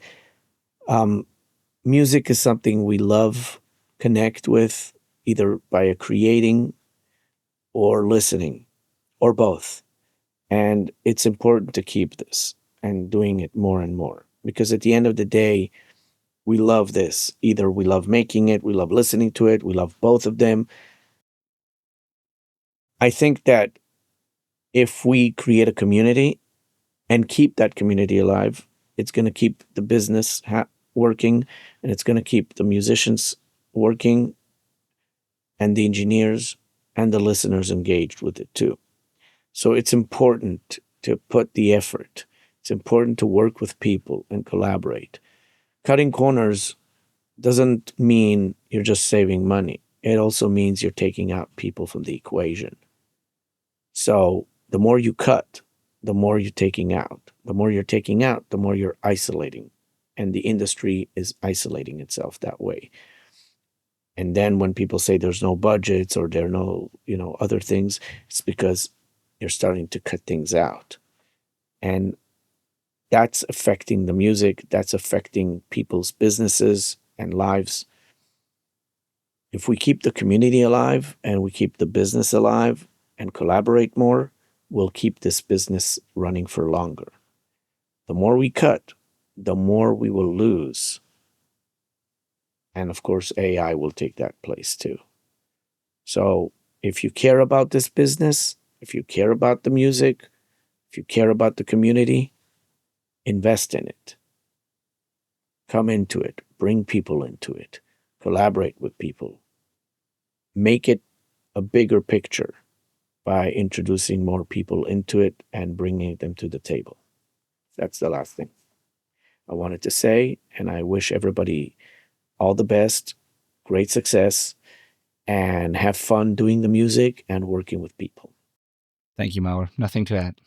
music is something we love, connect with, either by creating or listening, or both. And it's important to keep this and doing it more and more. Because at the end of the day, we love this. Either we love making it, we love listening to it, we love both of them. I think that if we create a community and keep that community alive, it's going to keep the business working, and it's going to keep the musicians working, and the engineers and the listeners engaged with it too. So it's important to put the effort. It's important to work with people and collaborate. Cutting corners doesn't mean you're just saving money. It also means you're taking out people from the equation. So the more you cut, the more you're taking out. The more you're taking out, the more you're isolating. And the industry is isolating itself that way. And then when people say there's no budgets or there are no, other things, it's because you're starting to cut things out. And that's affecting the music. That's affecting people's businesses and lives. If we keep the community alive and we keep the business alive and collaborate more, we'll keep this business running for longer. The more we cut, the more we will lose. And of course, AI will take that place too. So if you care about this business, if you care about the music, if you care about the community, invest in it. Come into it. Bring people into it. Collaborate with people. Make it a bigger picture. by introducing more people into it and bringing them to the table. That's the last thing I wanted to say. And I wish everybody all the best, great success, and have fun doing the music and working with people. Thank you, Maor. Nothing to add.